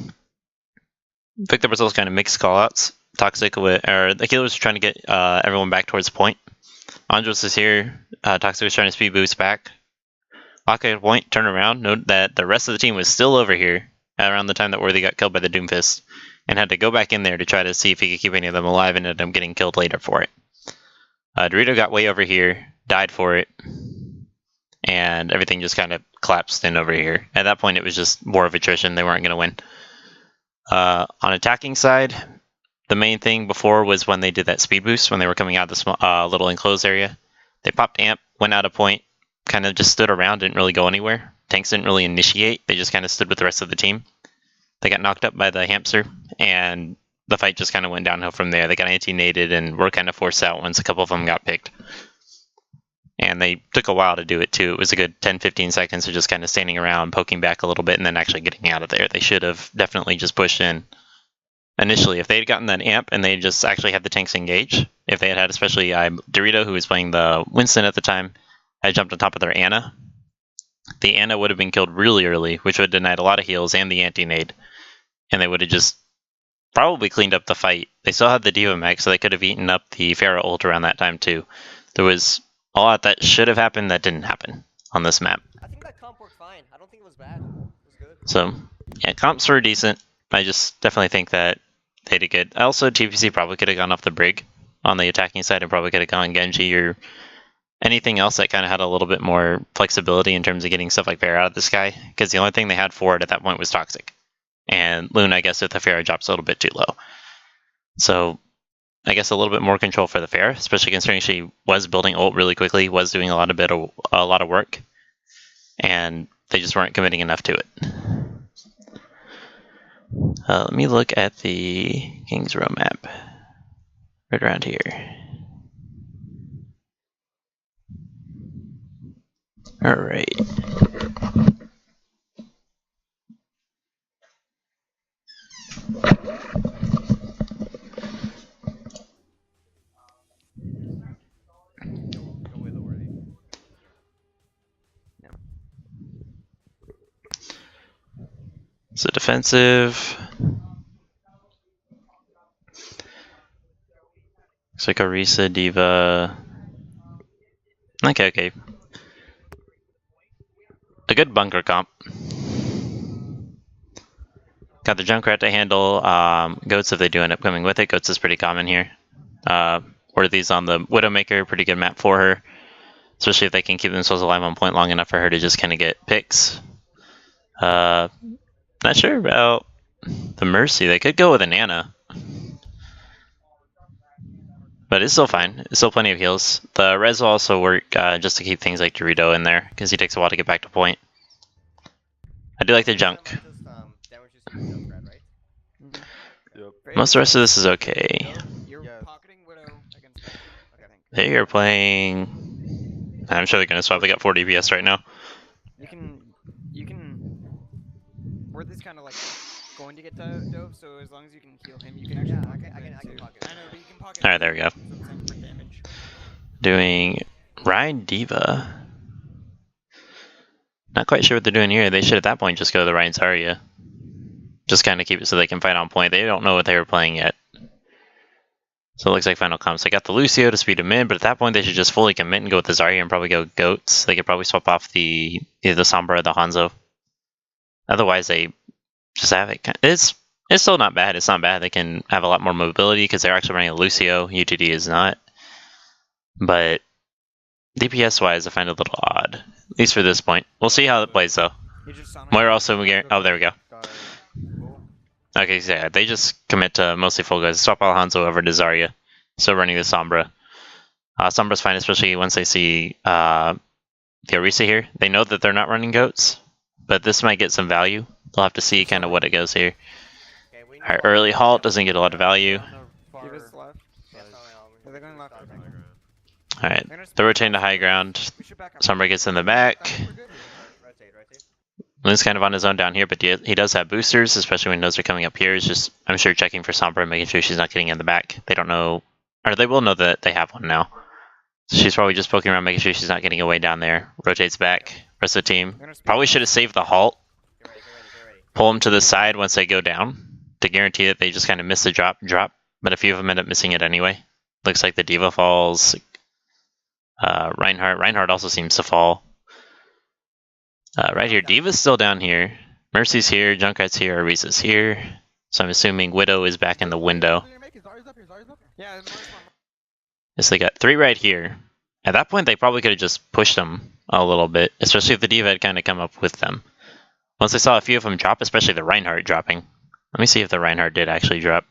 S1: think there was also kind of mixed callouts. The healers were trying to get everyone back towards the point. Andres is here. Toxic was trying to speed boost back. Locke at point, turn around, note that the rest of the team was still over here around the time that Worthy got killed by the Doomfist, and had to go back in there to try to see if he could keep any of them alive and ended up getting killed later for it. Dorito got way over here, died for it, and everything just kind of collapsed in over here. At that point, it was just more of attrition. They weren't going to win. On attacking side, the main thing before was when they did that speed boost, when they were coming out of the small, little enclosed area. They popped amp, went out of point, kind of just stood around, didn't really go anywhere. Tanks didn't really initiate. They just kind of stood with the rest of the team. They got knocked up by the hamster, and the fight just kind of went downhill from there. They got anti-nated and were kind of forced out once a couple of them got picked. And they took a while to do it too. It was a good 10-15 seconds of just kind of standing around, poking back a little bit, and then actually getting out of there. They should have definitely just pushed in. Initially, if they had gotten that amp and they just actually had the tanks engage, if they had especially Dorito, who was playing the Winston at the time, had jumped on top of their Anna, the Anna would have been killed really early, which would have denied a lot of heals and the anti-nade. And they would have just probably cleaned up the fight. They still had the Diva Mech, so they could have eaten up the Pharah ult around that time too. There was a lot that should have happened that didn't happen on this map.
S2: I think that comp worked fine. I don't think it was bad. It was good.
S1: So, yeah, comps were decent. I just definitely think that they did good. Also, TPC probably could have gone off the Brig on the attacking side and probably could have gone Genji or anything else that kind of had a little bit more flexibility in terms of getting stuff like Pharah out of the sky. Because the only thing they had for it at that point was Toxic. And Loon, I guess, if the Pharah drops a little bit too low. So, I guess a little bit more control for the Pharah, especially considering she was building ult really quickly, was doing a lot of work, and they just weren't committing enough to it. Let me look at the King's Row map. Right around here. Alright.
S2: Go with the worthy.
S1: So defensive. Looks like Orisa, Diva. Okay. A good bunker comp. Got the Junkrat to handle. Goats if they do end up coming with it. Goats is pretty common here. Worthy's on the Widowmaker, pretty good map for her. Especially if they can keep themselves alive on point long enough for her to just kind of get picks. Not sure about the Mercy. They could go with an Nana. But it's still fine. It's still plenty of heals. The res will also work just to keep things like Dorito in there, because he takes a while to get back to point. I do like the junk. Most of the rest of this is okay.
S5: You're pocketing Widow against. Okay, I think.
S1: They are playing... I'm sure they're going to swap. They got 4 DPS right now.
S5: You can. Worthy's kind of like going to get dove, so as long as you can heal him, you can actually.
S2: Yeah, I can pocket.
S5: I know, but you can pocket.
S1: Alright, there we go.
S5: For damage.
S1: Doing Ride Diva. Not quite sure what they're doing here. They should at that point just go to the Ryan Zarya. Just kind of keep it so they can fight on point. They don't know what they were playing yet. So it looks like final comps. They got the Lucio to speed him in, but at that point they should just fully commit and go with the Zarya and probably go Goats. They could probably swap off either the Sombra or the Hanzo. Otherwise they just have it. It's still not bad. It's not bad. They can have a lot more mobility because they're actually running a Lucio. UTD is not. But DPS wise I find it a little odd. At least for this point. We'll see how it plays though. Moira also, oh there we go. Okay, so yeah, they just commit to mostly full guys. Swap Alhanzo over to Zarya. Still running the Sombra. Sombra's fine, especially once they see the Orisa here. They know that they're not running Goats, but this might get some value. They'll have to see kind of what it goes here. Alright, early halt doesn't get a lot of value. Alright, they're rotating to high ground. Sombra gets in the back. Lynn's kind of on his own down here, but he does have boosters, especially when those are coming up here. He's just, I'm sure, checking for Sombra and making sure she's not getting in the back. They don't know, or they will know that they have one now. So she's probably just poking around, making sure she's not getting away down there. Rotates back. Rest of the team probably should have saved the halt. Pull them to the side once they go down to guarantee that they just kind of miss the drop. But a few of them end up missing it anyway. Looks like the Diva falls. Reinhardt also seems to fall. Right here, Diva's still down here. Mercy's here, Junkrat's here, Orisa's here. So I'm assuming Widow is back in the window. Yes, they got 3 right here. At that point, they probably could have just pushed them a little bit, especially if the Diva had kind of come up with them. Once they saw a few of them drop, especially the Reinhardt dropping. Let me see if the Reinhardt did actually drop.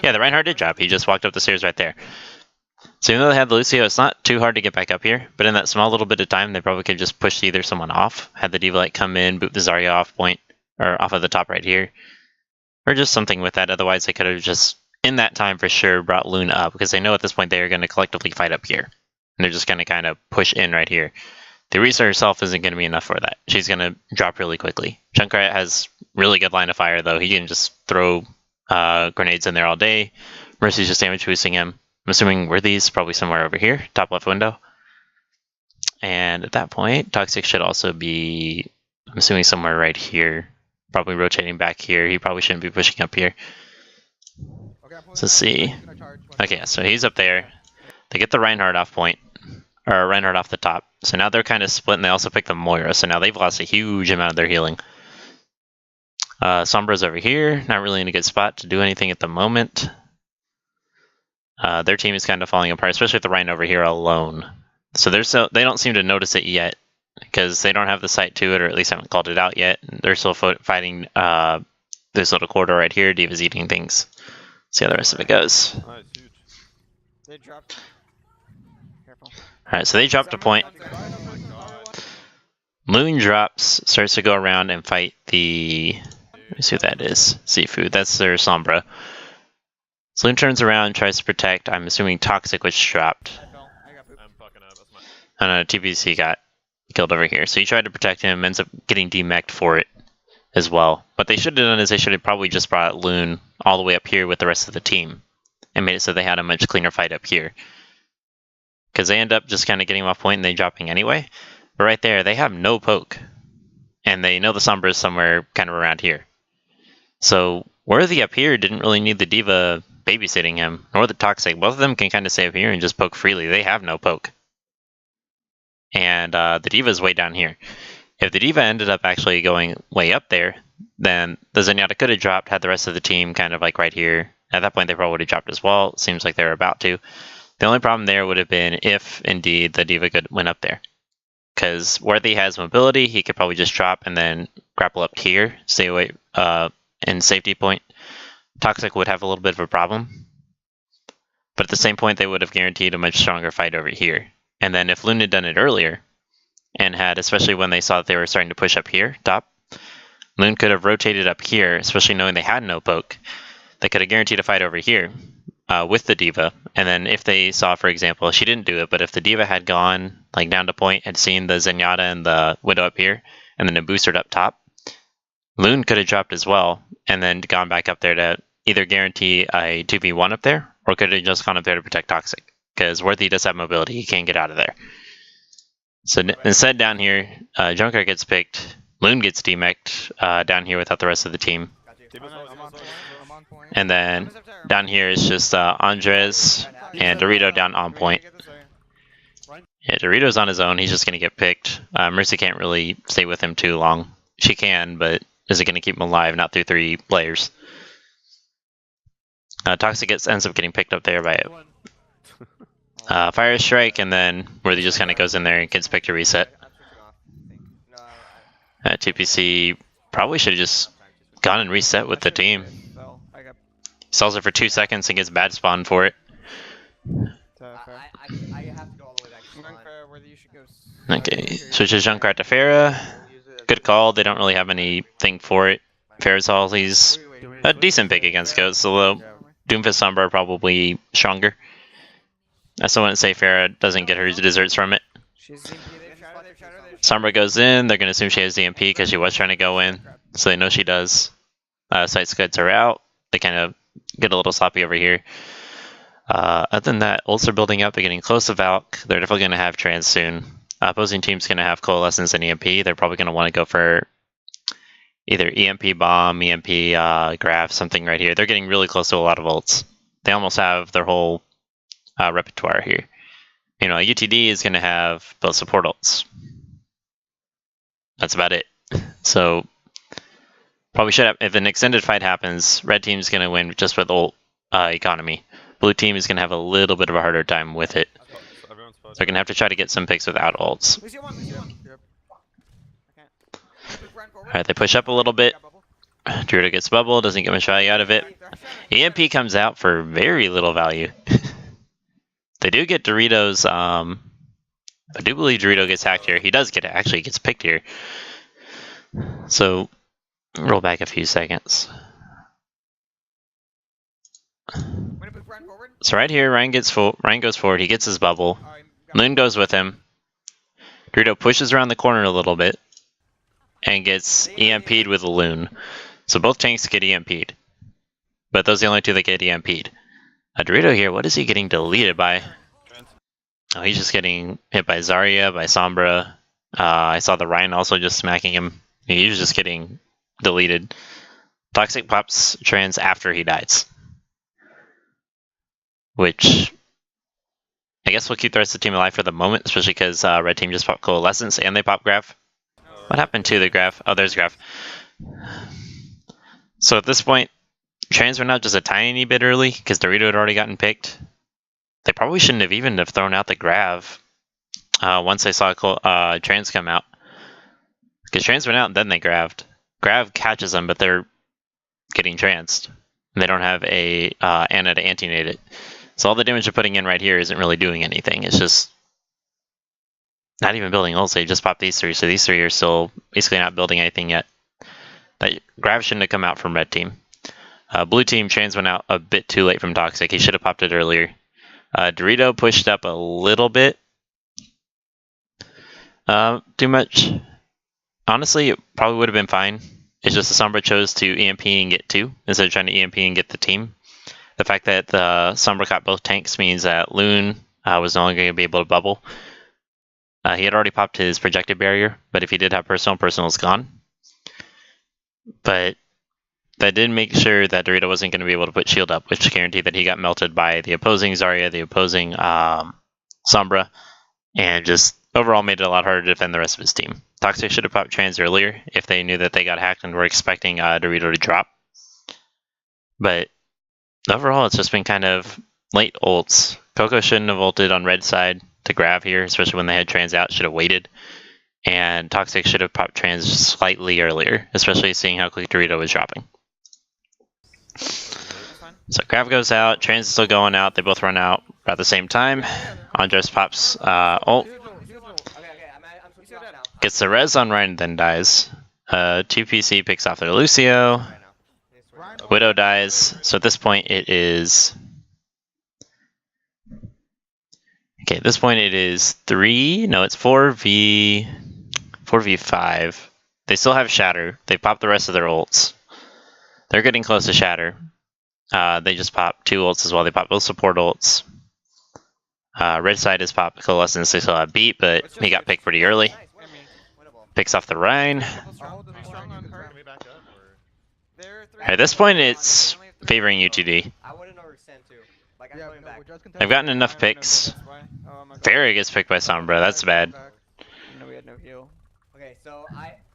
S1: Yeah, the Reinhardt did drop. He just walked up the stairs right there. So even though they had the Lucio, it's not too hard to get back up here. But in that small little bit of time, they probably could just push either someone off, had the Diva like come in, boot the Zarya off point, or off of the top right here. Or just something with that. Otherwise, they could have just, in that time for sure, brought Luna up. Because they know at this point they are going to collectively fight up here. And they're just going to kind of push in right here. The Orisa herself isn't going to be enough for that. She's going to drop really quickly. Junkrat has really good line of fire, though. He can just throw grenades in there all day. Mercy's just damage boosting him. I'm assuming Worthy's probably somewhere over here, top left window. And at that point, Toxic should also be, I'm assuming somewhere right here. Probably rotating back here. He probably shouldn't be pushing up here. So let's see. Okay, so he's up there. They get the Reinhardt off point, or Reinhardt off the top. So now they're kind of split, and they also pick the Moira. So now they've lost a huge amount of their healing. Sombra's over here, not really in a good spot to do anything at the moment. Their team is kind of falling apart, especially with the Rhino over here alone. So they don't seem to notice it yet, because they don't have the sight to it, or at least haven't called it out yet. They're still fighting this little corridor right here. Diva's eating things. See how the rest of it goes.
S4: Nice, huge.
S5: They dropped. Careful.
S1: Alright, so they dropped a point. Loon drops, starts to go around and fight the... Let me see who that is. Seafood. That's their Sombra. So Loon turns around, tries to protect. I'm assuming Toxic, which dropped.
S5: I got pooped.
S3: I'm fucking up. That's my.
S1: And TBC got killed over here. So he tried to protect him, ends up getting demeched for it as well. What they should have done is they should have probably just brought Loon all the way up here with the rest of the team and made it so they had a much cleaner fight up here. Because they end up just kind of getting off point and they dropping anyway. But right there, they have no poke. And they know the Sombra is somewhere kind of around here. So Worthy up here didn't really need the D.Va babysitting him, nor the Toxic. Both of them can kind of stay up here and just poke freely. They have no poke. And the D.Va's way down here. If the D.Va ended up actually going way up there, then the Zenyatta could have dropped, had the rest of the team kind of like right here. At that point, they probably would have dropped as well. Seems like they're about to. The only problem there would have been if, indeed, the D.Va went up there. Because Worthy has mobility, he could probably just drop and then grapple up here, stay away in safety point. Toxic would have a little bit of a problem. But at the same point, they would have guaranteed a much stronger fight over here. And then if Loon had done it earlier, and had, especially when they saw that they were starting to push up here, top, Loon could have rotated up here, especially knowing they had no poke. They could have guaranteed a fight over here with the D.Va. And then if they saw, for example, she didn't do it, but if the D.Va had gone like down to point, had seen the Zenyatta and the Widow up here, and then it boosted up top, Loon could have dropped as well, and then gone back up there to either guarantee a 2v1 up there, or could have just gone up there to protect Toxic. Because Worthy does have mobility, he can't get out of there. So instead down here, Junkrat gets picked, Loon gets demeched down here without the rest of the team.
S5: I'm on point.
S1: And then down here is just Andres and Dorito down on point. Yeah, Dorito's on his own, he's just going to get picked. Mercy can't really stay with him too long. She can, but is it going to keep him alive? Not through 3 players. Toxic ends up getting picked up there by Fire Strike, and then Worthy just kind of goes in there and gets picked to reset. TPC probably should have just gone and reset with the team. Stalls it for 2 seconds and gets bad spawn for it.
S2: I have to go all the way back to spawn.
S1: Okay, switches Junkrat to Pharah. Good call, they don't really have anything for it. Pharah's all he's a decent pick against Ghosts, although Doomfist Sombra are probably stronger. I still wouldn't say Pharah doesn't get her desserts from it. Sombra goes in, they're going to assume she has DMP because she was trying to go in, so they know she does. Sight scuds are out, they kind of get a little sloppy over here. Other than that, ults are building up, they're getting close to Valk, they're definitely going to have Trans soon. Opposing team's going to have Coalescence and EMP, they're probably going to want to go for either EMP Bomb, EMP Graph, something right here. They're getting really close to a lot of ults. They almost have their whole repertoire here. You know, UTD is going to have both support ults. That's about it. So, probably should have, if an extended fight happens, red team's going to win just with ult economy. Blue team is going to have a little bit of a harder time with it. They're going to have to try to get some picks without ults. Alright, they push up a little bit. Dorito gets bubble, doesn't get much value out of it. EMP comes out for very little value. They do get Doritos, I do believe Dorito gets hacked here. He does get it, actually gets picked here. So, roll back a few seconds. So right here, Ryan goes forward, he gets his bubble. Loon goes with him. Dorito pushes around the corner a little bit and gets EMP'd with a Loon. So both tanks get EMP'd. But those are the only 2 that get EMP'd. Dorito here, what is he getting deleted by? Oh, he's just getting hit by Zarya, by Sombra. I saw the Ryan also just smacking him. He was just getting deleted. Toxic pops Trans after he dies. Which I guess will keep the rest of the team alive for the moment, especially because red team just popped Coalescence and they pop Graph. What happened to the Graph? Oh, there's Graph. So at this point, Trans went out just a tiny bit early because Dorito had already gotten picked. They probably shouldn't have even have thrown out the Grav once they saw Trans come out. Because Trans went out and then they Graved. Grav catches them, but they're getting Transed. They don't have a Ana to anti-nade it. So all the damage they're putting in right here isn't really doing anything. It's just not even building ults. They just popped these three, so these three are still basically not building anything yet. That Grav shouldn't have come out from red team. Blue team trans went out a bit too late from Toxic. He should have popped it earlier. Dorito pushed up a little bit. Too much. Honestly, it probably would have been fine. It's just the Sombra chose to EMP and get 2 instead of trying to EMP and get the team. The fact that the Sombra caught both tanks means that Loon was no longer going to be able to bubble. He had already popped his projected barrier, but if he did have personal is gone. But that did make sure that Dorito wasn't going to be able to put shield up, which guaranteed that he got melted by the opposing Zarya, the opposing Sombra, and just overall made it a lot harder to defend the rest of his team. Toxic should have popped trans earlier if they knew that they got hacked and were expecting Dorito to drop. But overall, it's just been kind of late ults. Coco shouldn't have ulted on red side to Grav here, especially when they had trans out, should have waited. And Toxic should have popped trans slightly earlier, especially seeing how quick Dorito was dropping. So Grav goes out, trans is still going out, they both run out at the same time. Andres pops ult. Gets the res on Ryan, then dies. 2PC picks off their Lucio. Widow dies. So at this point it is... Okay, at this point it is 3... No, it's 4v5. They still have Shatter. They popped the rest of their ults. They're getting close to Shatter. They just popped 2 ults as well. They popped both support ults. Red side has popped Coalescence. They still have beat, but he got picked pretty early. Picks off the Rhine. At this point, it's favoring UTD. I've gotten enough picks. Pharah gets picked by Sombra. That's bad.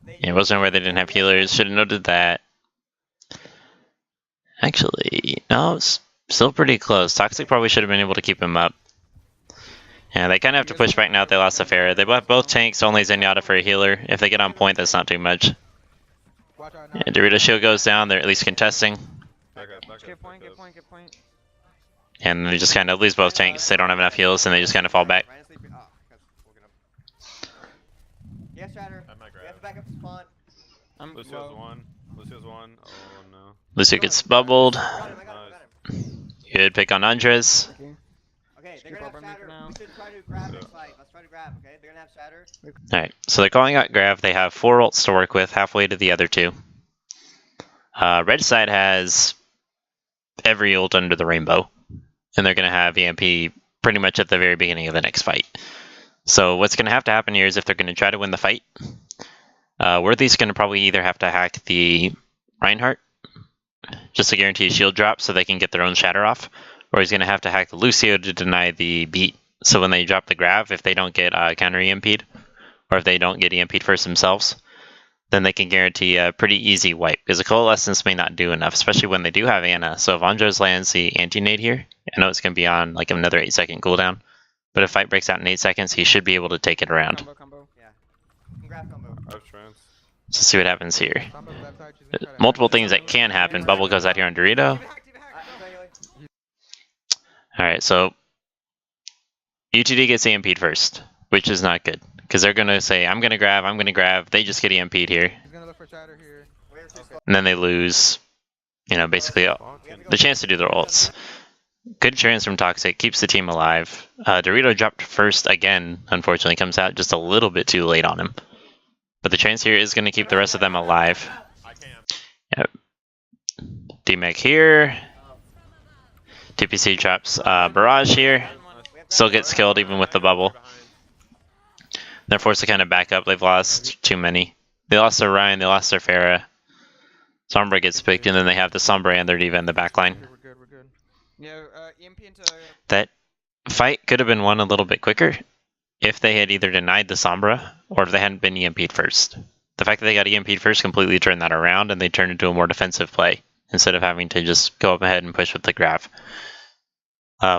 S1: Yeah, it wasn't where they didn't have healers. Should have noted that. Actually, no, it's still pretty close. Toxic probably should have been able to keep him up. Yeah, they kind of have to push back now that they lost the Pharah. They have both tanks, only Zenyatta for a healer. If they get on point, that's not too much. Yeah, Dorito shield goes down, they're at least contesting.
S5: Good point.
S1: And they just kind of lose both tanks, they don't have enough heals, and they just kind of fall back.
S2: Yeah, Shatter. We have to back up the spawn.
S4: Lucio's one. Lucio's one. Oh no.
S1: Lucio gets bubbled.
S2: Got him.
S1: Good pick on Andres.
S2: Okay, they're gonna have Shatter. We should try to grab this fight. Let's try to grab, okay? They're gonna have Shatter.
S1: Alright, so they're calling out Grav. They have 4 ults to work with, halfway to the other 2. Red side has every ult under the rainbow. And they're going to have EMP pretty much at the very beginning of the next fight. So what's going to have to happen here is if they're going to try to win the fight, Worthy's going to probably either have to hack the Reinhardt, just to guarantee a shield drop so they can get their own Shatter off, or he's going to have to hack the Lucio to deny the beat. So when they drop the Grav, if they don't get counter EMP'd, or if they don't get EMP'd first themselves, then they can guarantee a pretty easy wipe, because the Coalescence may not do enough, especially when they do have Ana. So if Andres lands the anti-nade here, I know it's going to be on like another 8-second cooldown, but if fight breaks out in 8 seconds, he should be able to take it around.
S5: Combo.
S2: Yeah. Grab combo.
S4: I have trans.
S1: So see what happens here. Multiple things that can happen. Bubble goes out here on Dorito. Alright, so UTD gets EMP'd first, which is not good. Because they're going to say, I'm going to grab. They just get EMP'd here. And then they lose, basically the chance to do their ults. Good trans from Toxic, keeps the team alive. Dorito dropped first again, unfortunately, comes out just a little bit too late on him. But the trans here is going to keep the rest of them alive. Yep. D-Mech here. TPC traps Barrage here. Still gets killed even with the bubble. They're forced to kind of back up. They've lost too many. They lost their Ryan, they lost their Pharah. Sombra gets picked, and then they have the Sombra and their D.Va in the backline.
S5: Yeah, EMP into...
S1: That fight could have been won a little bit quicker if they had either denied the Sombra or if they hadn't been EMP'd first. The fact that they got EMP'd first completely turned that around, and they turned into a more defensive play instead of having to just go up ahead and push with the Grav.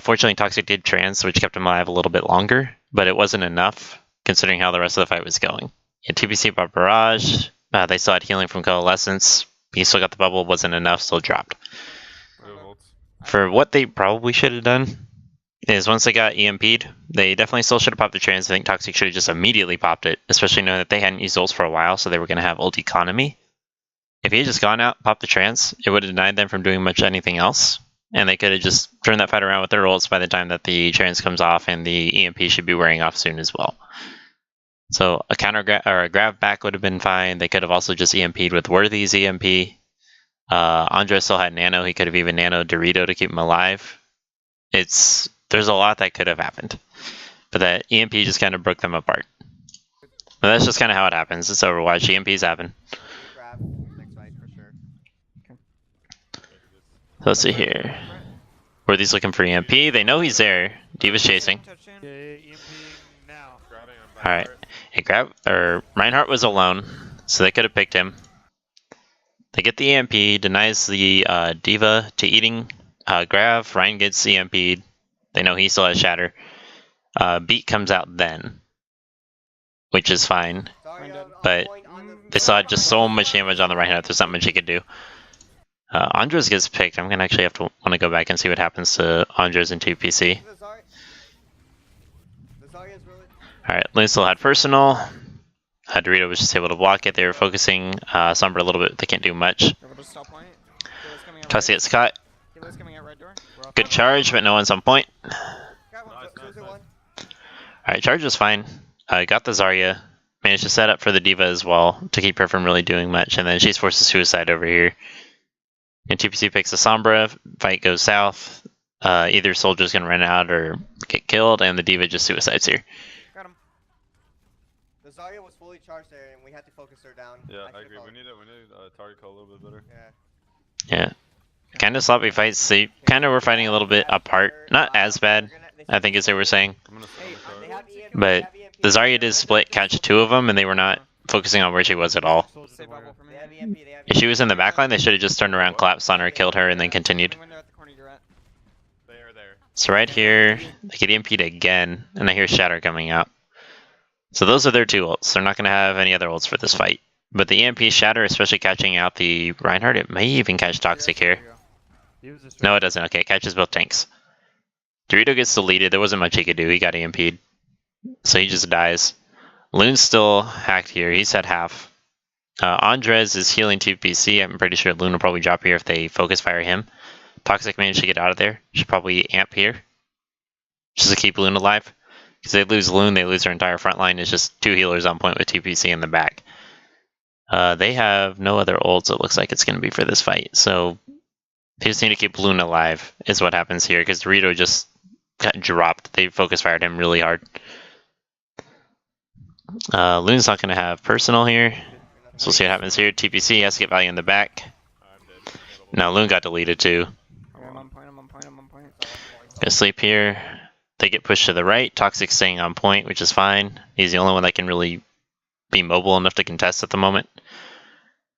S1: Fortunately, Toxic did trans, which kept him alive a little bit longer, but it wasn't enough considering how the rest of the fight was going. Yeah, TPC by Barrage. They still had healing from Coalescence. He still got the bubble, wasn't enough, still dropped. For what they probably should have done is once they got EMP'd, they definitely still should have popped the trans. I think Toxic should have just immediately popped it, especially knowing that they hadn't used ults for a while, so they were going to have ult economy. If he had just gone out, popped the trans, it would have denied them from doing much anything else, and they could have just turned that fight around with their ults by the time that the trans comes off, and the EMP should be wearing off soon as well. So a counter or a grab back would have been fine. They could have also just EMP'd with Worthy's EMP. Andres still had nano. He could have even nano Dorito to keep him alive. There's a lot that could have happened, but that EMP just kind of broke them apart. But that's just kind of how it happens. It's Overwatch. EMPs happen.
S2: Grab next fight for sure.
S1: So let's see here. Worthy's looking for EMP. They know he's there. D.Va's chasing. All right. Hey, Reinhardt was alone, so they could have picked him. They get the EMP, denies the D.Va to eating Grav. Ryan gets EMP'd. They know he still has Shatter. Beat comes out then, which is fine. But they saw just so much damage on the Reinhardt, there's not much he could do. Andres gets picked. I'm going to actually have to want to go back and see what happens to Andres in 2PC. Alright, Loon still had personal. Dorito was just able to block it. They were focusing Sombra a little bit. They can't do much. Tussy gets caught. Good charge, but no one's on point. Alright, charge was fine. Got the Zarya. Managed to set up for the D.Va as well to keep her from really doing much. And then she's forced to suicide over here. And TPC picks the Sombra. Fight goes south. Either soldier's going to run out or get killed. And the D.Va just suicides here.
S2: The Zarya was fully charged there, and we had to focus her down.
S4: Yeah, I agree. We need a target call a little bit better.
S1: Yeah. Kind of sloppy fights. They kind of were fighting a little bit apart. Not as bad, I think, as they were saying. But the Zarya did split, catch two of them, and they were not focusing on where she was at all. If she was in the backline, they should have just turned around, collapsed on her, killed her, and then continued. So right here, they get EMP'd again, and I hear Shatter coming out. So those are their two ults. They're not going to have any other ults for this fight. But the EMP Shatter, especially catching out the Reinhardt, it may even catch Toxic here. No, it doesn't. Okay, it catches both tanks. Dorito gets deleted. There wasn't much he could do. He got EMP'd. So he just dies. Loon's still hacked here. He's at half. Andres is healing 2PC. I'm pretty sure Loon will probably drop here if they focus fire him. Toxic managed to get out of there. Should probably amp here. Just to keep Loon alive. Because they lose Loon, they lose their entire front line. It's just two healers on point with TPC in the back. They have no other ults, it looks like it's going to be for this fight. So they just need to keep Loon alive, is what happens here. Because Dorito just got dropped. They focus fired him really hard. Loon's not going to have personal here. So we'll see what happens here. TPC has to get value in the back. Now Loon got deleted too. Gonna sleep here. They get pushed to the right. Toxic staying on point, which is fine. He's the only one that can really be mobile enough to contest at the moment.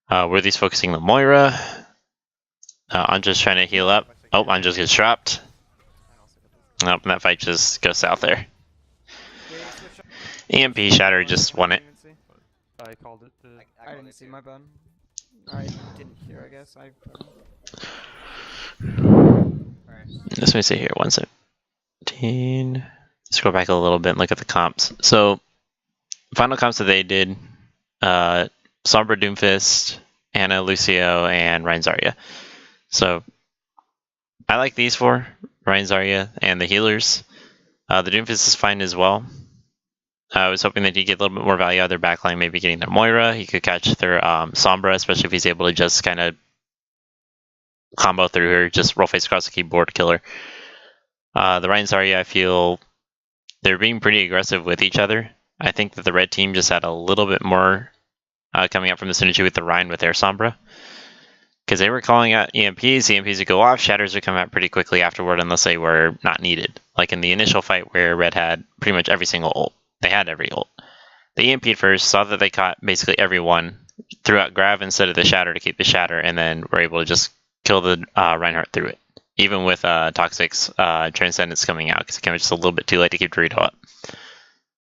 S1: Worthy's focusing the Moira. Andres trying to heal up. Oh, Andres gets dropped. Nope, and that fight just goes south there. EMP Shatter just won it.
S5: I called it. I didn't see, my bad. I didn't hear, I guess.
S1: Let me see here. 117. Scroll back a little bit and look at the comps. So, final comps that they did: Sombra, Doomfist, Anna, Lucio, and Ryan Zarya. So, I like these four: Ryan Zarya and the healers. The Doomfist is fine as well. I was hoping that he'd get a little bit more value out of their backline, maybe getting their Moira. He could catch their Sombra, especially if he's able to just kind of combo through her, just roll face across the keyboard, kill her. The Ryan Zarya, I feel they're being pretty aggressive with each other. I think that the red team just had a little bit more coming up from the synergy with the Ryan with their Sombra. Because they were calling out EMPs would go off, Shatters would come out pretty quickly afterward unless they were not needed. Like in the initial fight where Red had pretty much every single ult. They had every ult. They EMP'd first, saw that they caught basically everyone, threw out Grav instead of the Shatter to keep the Shatter, and then were able to just kill the Reinhardt through it. Even with Toxic's Transcendence coming out, because it came just a little bit too late to keep Dorito up.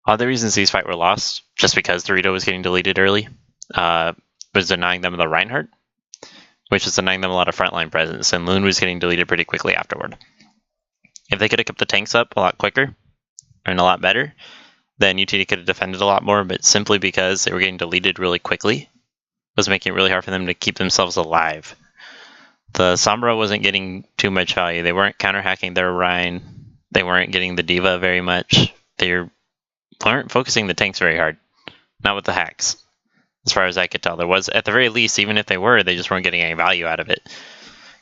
S1: Other reasons these fights were lost, just because Dorito was getting deleted early, was denying them the Reinhardt, which was denying them a lot of frontline presence, and Loon was getting deleted pretty quickly afterward. If they could have kept the tanks up a lot quicker and a lot better, then UTD could have defended a lot more, but simply because they were getting deleted really quickly was making it really hard for them to keep themselves alive. The Sombra wasn't getting too much value. They weren't counter-hacking their Rhine. They weren't getting the Diva very much. They weren't focusing the tanks very hard. Not with the hacks, as far as I could tell. There was, at the very least, even if they were, they just weren't getting any value out of it.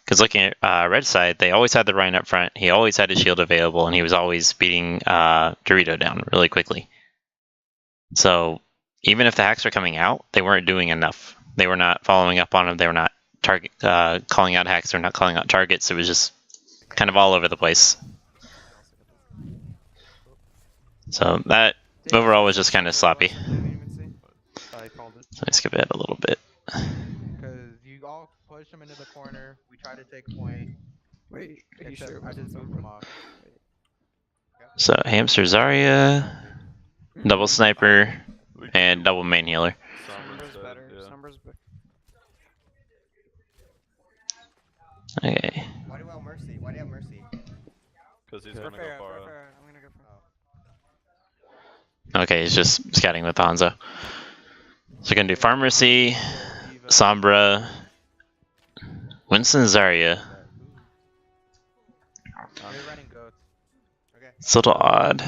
S1: Because looking at Red side, they always had the Rhine up front. He always had his shield available, and he was always beating Dorito down really quickly. So even if the hacks were coming out, they weren't doing enough. They were not following up on them. They were not calling out hacks. They were not calling out targets. It was just kind of all over the place. So that overall was just kind of sloppy. So let's skip ahead a little bit.
S6: Because you all push him into the corner. We try to take point.
S5: Wait, are you
S6: Except
S5: sure?
S6: I just moved him off.
S1: So Hamster Zarya, double sniper, and double main healer.
S5: Sombra's better. Sombra's better.
S1: Okay.
S2: Why do we have Mercy? Why do you have Mercy?
S4: Because he's
S5: Go
S4: gonna
S5: for
S4: go
S5: it,
S4: far.
S5: go for it. I'm gonna go for it.
S1: Okay, he's just scouting with Hanzo. So we're gonna do Pharmacy, Sombra, Winston Zarya.
S6: They're running goats.
S2: Okay.
S1: It's a little odd.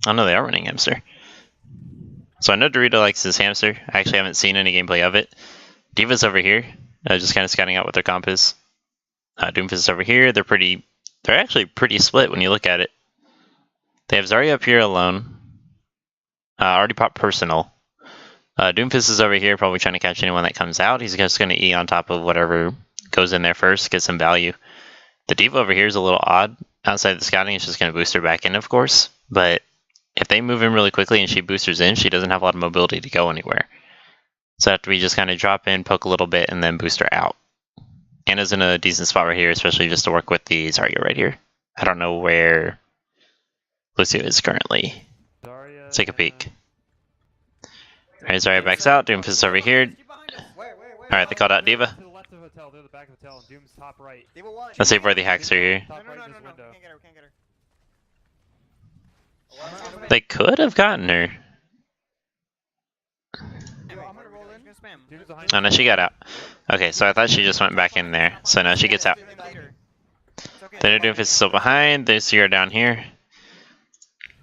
S1: Oh no, they are running Hamster. So I know Dorito likes his Hamster. I actually haven't seen any gameplay of it. Diva's over here, just kind of scouting out what their comp is. Doomfist is over here. They're actually pretty split when you look at it. They have Zarya up here alone. Already popped personal. Doomfist is over here, probably trying to catch anyone that comes out. He's just going to E on top of whatever goes in there first, get some value. The Diva over here is a little odd. Outside the scouting, it's just going to boost her back in, of course. But if they move in really quickly and she boosters in, she doesn't have a lot of mobility to go anywhere. So after we just kind of drop in, poke a little bit, and then boost her out. Anna's in a decent spot right here, especially just to work with the Zarya right here. I don't know where Lucio is currently. Let's take a peek. Alright, Zarya backs out. Doomfist is over here. Alright, they called out Diva.
S7: To the left of hotel, they're the back of hotel, and Doom's top right.
S1: Let's see where the hacks are here.
S7: Top
S5: No,
S7: right
S5: no,
S7: in
S5: no,
S7: this
S5: no,
S7: window.
S5: can't get her, can't get her.
S1: They could have gotten her.
S5: I'm gonna roll in. Gonna spam.
S7: Doom's behind
S1: Oh no, she got out. Okay, so I thought she just went back in there. So now she gets out. Then Doomfist is still behind. They see her down here.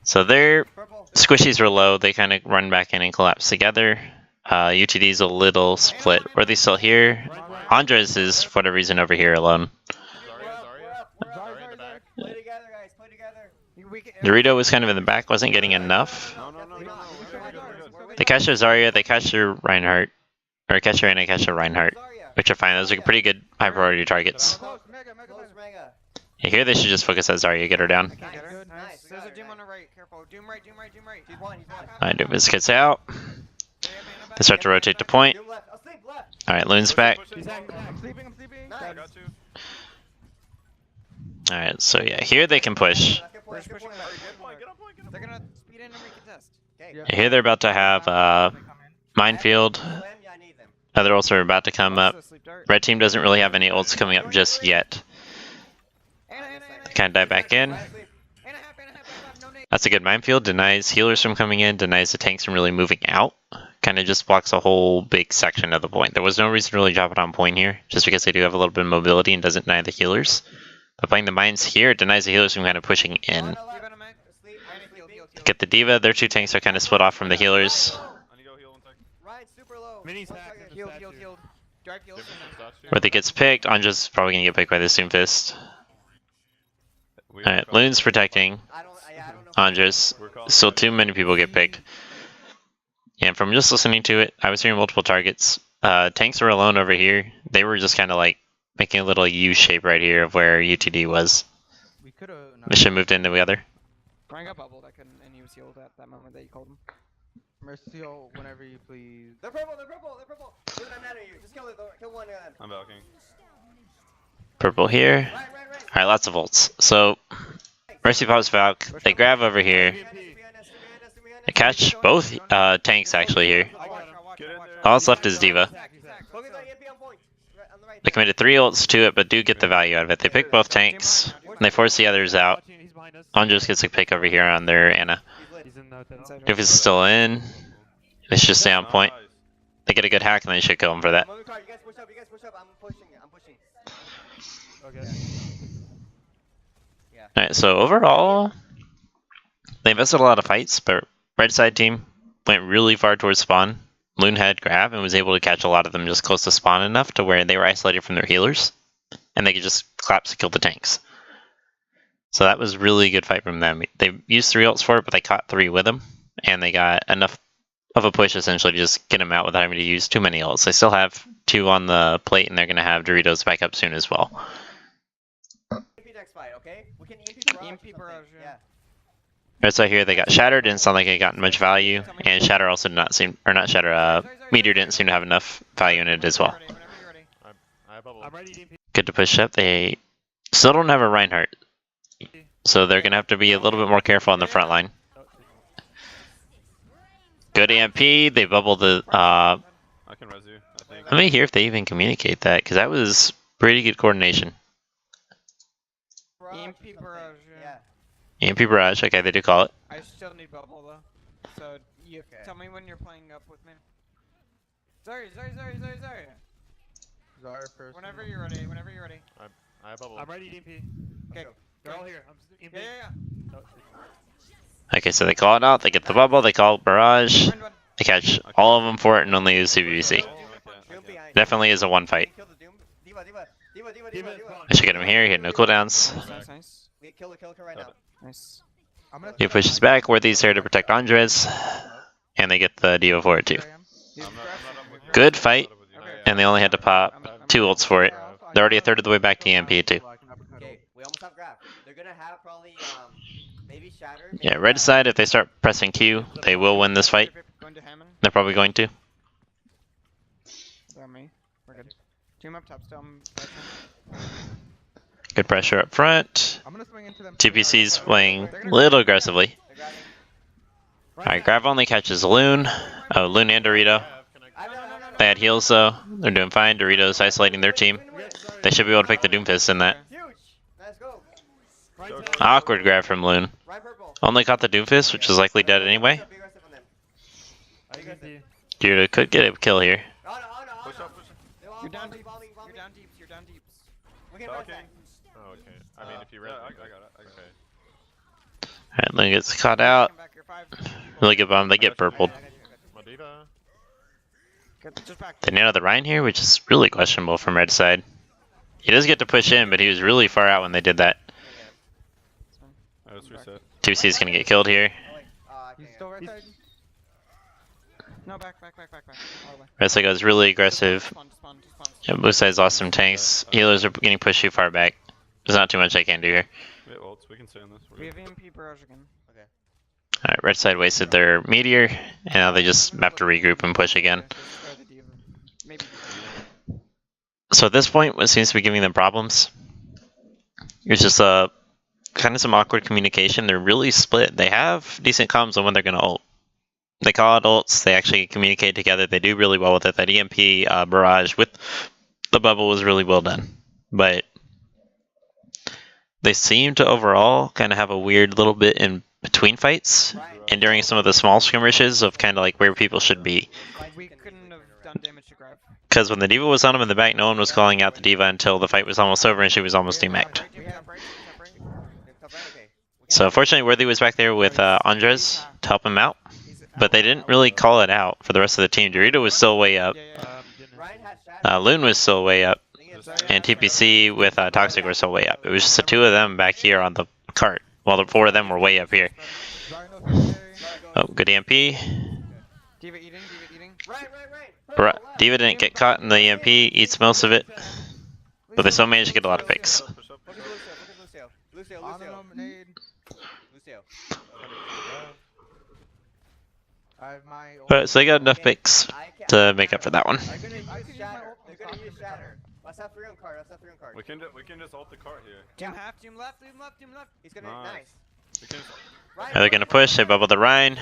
S1: So their squishies were low. They kind of run back in and collapse together. UTD's a little split. Were they still here? Andres is, for whatever reason, over here alone.
S2: Zarya in the back. Play together, guys. Play together.
S1: Dorito was kind of in the back, wasn't getting enough.
S4: No.
S1: They catch their Zarya, they catch their Reinhardt. Or catch her and they catch their Reinhardt. Which are fine. Those are pretty good high priority targets.
S2: Close, Mega.
S1: Yeah, here they should just focus on Zarya, get her down.
S5: I can't get her.
S2: Nice.
S5: Nice. There's a Doom on the right. Careful. Doom right, Doom right, Doom right.
S2: He's one.
S1: Alright, Doomfist gets out. They start to rotate to point.
S2: Doom left. Asleep left.
S1: Alright, Loon's back.
S7: He's hacking.
S6: I'm sleeping.
S2: Nice.
S4: I got you.
S1: Alright, so yeah, here they can push.
S2: Good point, good point.
S4: Get on point.
S5: They're gonna speed in and recontest.
S2: Okay.
S1: Here they're about to have Minefield.
S2: Yeah, I need them.
S1: Other ults are about to come up.
S5: Also sleep dart.
S1: Red team doesn't really have any ults coming up just yet.
S5: Anna,
S1: Kind of dive back in.
S5: Anna, no nade.
S1: That's a good minefield. Denies healers from coming in. Denies the tanks from really moving out. Kind of just blocks a whole big section of the point. There was no reason to really drop it on point here, just because they do have a little bit of mobility and doesn't deny the healers. But playing the mines here, it denies the healers from kind of pushing in.
S5: Sleep on a Mac.
S2: Asleep.
S5: Heal, heal, heal.
S1: Get the Diva. Their two tanks are kind of split off from the healers.
S4: I need to go heal 1 second.
S2: Ryan's super low.
S7: Mini's
S2: 1
S7: hacked.
S2: second.
S5: Healed,
S7: Statue.
S5: healed, healed. Drive heals.
S1: Where they gets picked, Anja's probably going to get picked by the Doomfist. Alright, Loon's protecting
S2: I don't know.
S1: Andres. Still too many people get picked. And from just listening to it, I was hearing multiple targets. Tanks were alone over here. They were just kind of like making a little U shape right here of where UTD was.
S6: We could have.
S1: Mission moved in together.
S5: Brian got bubbled. I couldn't, and he was healed at that moment that you called him.
S6: Mercio, whenever you please.
S2: They're purple. Doesn't matter to you. Just kill one.
S4: I'm backing.
S1: Purple here.
S2: Right.
S1: Alright, lots of ults. So, Mercy pops Valk. They grab over here. They catch both tanks actually here. All that's left is Diva. They committed 3 ults to it, but do get the value out of it. They pick both tanks. They force the others out.
S7: Watching, he's behind us.
S1: Andres gets a pick over here on their Anna.
S7: He's in the hotel.
S1: If it's still in, they should stay on point.
S4: Nice.
S1: They get a good hack and they should kill him for that.
S2: I'm on the card. You guys push up. You guys push up. I'm pushing. I'm pushing.
S7: Okay.
S2: Yeah.
S1: Alright, so overall, they invested a lot of fights, but red side team went really far towards spawn. Loon had grab and was able to catch a lot of them just close to spawn enough to where they were isolated from their healers, and they could just collapse to kill the tanks. So that was really good fight from them. They used 3 ults for it, but they caught 3 with them, and they got enough of a push essentially to just get them out without having to use too many ults. They still have 2 on the plate, and they're going to have Doritos back up soon as well.
S2: EMP next fight, okay? We can EMP barrage.
S5: EMP barrage, yeah.
S1: Right side here, they got Shatter, didn't sound like it got much value, and Shatter also did not seem, or not Shatter, Meteor didn't seem to have enough value in it as well.
S5: Whenever you're ready.
S3: I have bubble.
S7: I'm ready, DMP.
S1: Good to push up. They still don't have a Reinhardt, so they're going to have to be a little bit more careful on the front line. Good EMP, they bubbled the,
S4: I can res you, I think.
S1: let me hear if they even communicate that, because that was pretty good coordination.
S2: Barrage
S5: EMP
S2: or something.
S5: barrage, yeah.
S1: EMP barrage, okay, they do call it.
S5: I still need bubble though. So you tell me when you're playing up with me. Sorry.
S6: Zara first.
S5: Whenever you're ready. Whenever you're ready.
S3: I have bubble.
S7: I'm ready, DMP.
S5: Okay.
S7: They're all here. I'm EMP.
S5: Yeah.
S7: Oh,
S1: Okay, so they call it out, they get the bubble, they call it barrage,
S5: Run.
S1: they catch all of them for it and only use CVC.
S4: Oh,
S2: Doom
S4: okay.
S2: behind.
S1: Definitely is a one fight.
S2: Kill the Doom. Diva.
S7: Diva is gone.
S1: I should get him here, he had no cooldowns.
S5: Nice.
S2: We kill her right now.
S5: Nice.
S6: I'm gonna
S1: He pushes back, Worthy's here to protect Andres, and they get the Diva for it too.
S5: He's
S4: I'm not up with you.
S1: Good fight,
S5: Okay.
S1: and they only had to pop
S5: I'm
S1: 2 ults for it. They're already a third of the way back to EMP too.
S2: Okay, we almost have grab. They're gonna have probably maybe Shatter. Maybe
S1: Yeah, red side, if they start pressing Q, they will win this fight.
S5: Going to Hammond.
S1: They're probably going to.
S5: They're on me. We're good. Team up top still. I'm
S1: Good pressure up front.
S6: I'm gonna swing into them.
S1: TPC's playing a little aggressively.
S2: They're grabbing.
S1: Alright, Grav only catches Loon. Oh, Loon and Dorito.
S2: No.
S1: They had heals though. They're doing fine. Doritos isolating their team. They should be able to pick the Doomfist in that.
S2: Huge. Let's go.
S1: Awkward grab from Loon.
S2: Right purple.
S1: Only caught the Doomfist, which is likely dead anyway.
S2: Be aggressive on them.
S7: I EMP.
S1: Dorito could get a kill here.
S2: Oh no.
S4: Push up.
S5: You're down deep.
S2: Bombing.
S5: You're down deep. You're down deep.
S2: We can
S4: Okay.
S2: res
S3: Oh, okay. I mean, if you res
S4: Yeah, I
S3: me,
S4: got it.
S3: okay.
S1: Alright, Loon gets caught out.
S5: Come back. You're 5.
S1: Really good bomb. They get purpled.
S3: My diva.
S5: Good. Just back.
S1: They nailed the Rhine here, which is really questionable from red side. He does get to push in, but he was really far out when they did that.
S4: I just reset.
S1: 2C's gonna get killed here.
S6: He's still right side.
S5: No, back. All the way.
S1: Red side goes really aggressive.
S5: Spawn.
S1: Yeah, blue side's lost some tanks. Healers are getting pushed too far back. There's not too much I can do here.
S4: We have ults, we can stay on this. We're
S5: We
S4: good.
S5: have EMP barrage again.
S1: Alright, red side wasted their meteor, and now they just have to regroup and push again.
S5: Maybe.
S1: So at this point, what seems to be giving them problems is just kind of some awkward communication. They're really split. They have decent comms on when they're going to ult. They call it ults. They actually communicate together. They do really well with it. That EMP barrage with the bubble was really well done. But they seem to overall kind of have a weird little bit in between fights and during some of the small skirmishes of kind of like where people should be.
S5: We couldn't have done damage to Grab.
S1: Because when the Diva was on him in the back, no one was calling out the Diva until the fight was almost over and she was almost demacked.
S5: Top right.
S1: So fortunately, Worthy was back there with Andres to help him out, but they didn't really call it out for the rest of the team. Dorito was still way up, Loon was still way up, and TPC with Toxic were still way up. It was just the 2 of them back here on the cart, while the 4 of them were way up here. Oh, good EMP.
S5: Diva eating.
S1: Diva didn't get caught in the EMP, eats most of it, but they still managed to get a lot of picks.
S4: Push up.
S2: Look at Lucio.
S6: On him, nade.
S2: Lucio.
S6: I have my.
S1: But so they got enough picks to make up for that one.
S2: They're gonna use Shatter. Let's have 3 on card.
S4: We can just ult the cart here.
S5: Team left.
S2: He's gonna
S4: Nice.
S2: nice.
S4: We can
S1: Now they're gonna push, they bubble the Rhine.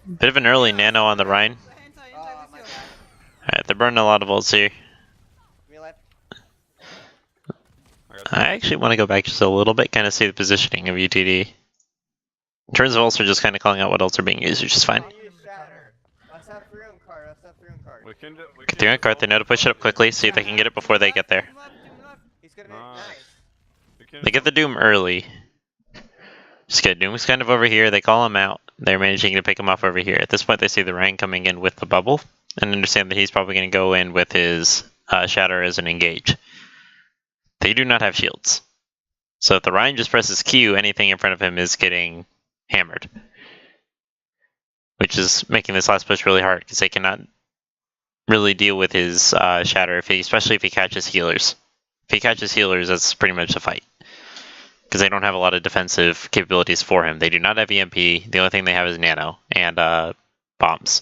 S1: Bit of an early nano on the Rhine.
S2: Oh my god.
S1: Alright, they're burning a lot of ults here.
S2: Me left.
S1: I actually want to go back just a little bit, kind of see the positioning of UTD. In terms of ults, we're just kind of calling out what ults are being used, which is fine.
S2: Let's have 3 on card. Let's have 3 on card.
S1: Get 3 on cart, they know to push it up quickly, see if they can get it before they get there.
S2: He's gonna be nice.
S1: They get the Doom early. Just good. Doom's kind of over here, they call him out. They're managing to pick him off over here. At this point, they see the Ryan coming in with the bubble, and understand that he's probably going to go in with his Shatter as an engage. They do not have shields. So if the Ryan just presses Q, anything in front of him is getting hammered. Which is making this last push really hard, because they cannot really deal with his Shatter, especially if he catches healers. If he catches healers, that's pretty much a fight. Because they don't have a lot of defensive capabilities for him. They do not have EMP, the only thing they have is Nano, and bombs.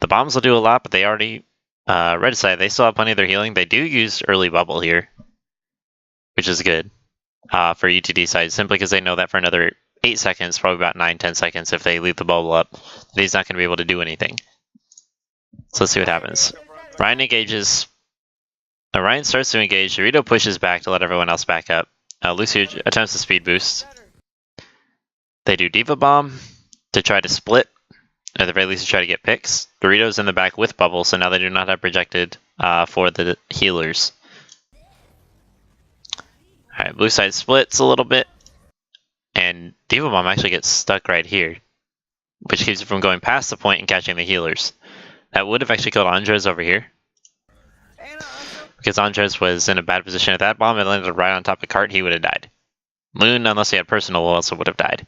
S1: The bombs will do a lot, but they already, red side, they still have plenty of their healing. They do use early bubble here, which is good for UTD side, simply because they know that for another 8 seconds, probably about 9-10 seconds, if they leave the bubble up, that he's not going to be able to do anything. So let's see what happens. Ryan engages. Ryan starts to engage. Dorito pushes back to let everyone else back up. Lucio attempts to speed boost. They do Diva Bomb to try to split, or at the very least to try to get picks. Dorito's in the back with bubble, so now they do not have projected for the healers. Alright, blue side splits a little bit, and Diva Bomb actually gets stuck right here, which keeps it from going past the point and catching the healers. That would have actually killed Andres over here, because Andres was in a bad position. If that bomb had landed right on top of cart, he would have died. Moon, unless he had personal, also would have died.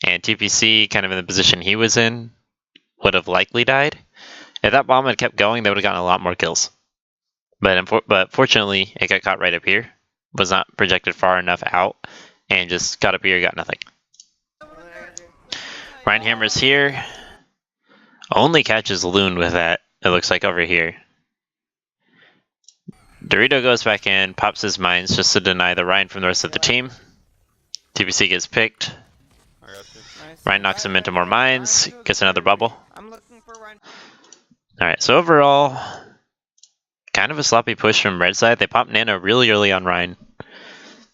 S1: And TPC, kind of in the position he was in, would have likely died. If that bomb had kept going, they would have gotten a lot more kills. But fortunately, it got caught right up here. Was not projected far enough out, and just got up here, got nothing. Ryan hammers here. Only catches Loon with that, it looks like over here. Dorito goes back in, pops his mines just to deny the Ryan from the rest of the team. TPC gets picked. Ryan knocks him into more mines, gets another bubble. Alright, so overall, kind of a sloppy push from red side. They popped Nano really early on Ryan.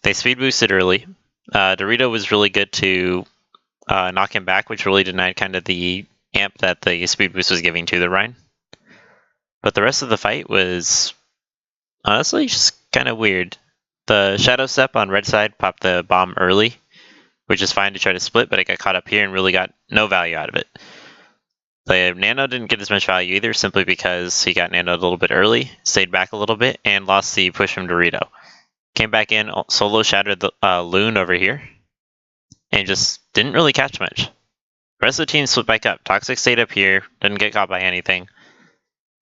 S1: They speed boosted early. Dorito was really good to knock him back, which really denied kind of the amp that the speed boost was giving to the Ryan. But the rest of the fight was honestly just kind of weird. The Shadow Step on red side popped the bomb early, which is fine to try to split, but it got caught up here and really got no value out of it. The Nano didn't get as much value either, simply because he got Nanoed a little bit early, stayed back a little bit, and lost the push from Dorito. Came back in, solo shattered the Loon over here, and just didn't really catch much. The rest of the team split back up. Toxic stayed up here, didn't get caught by anything.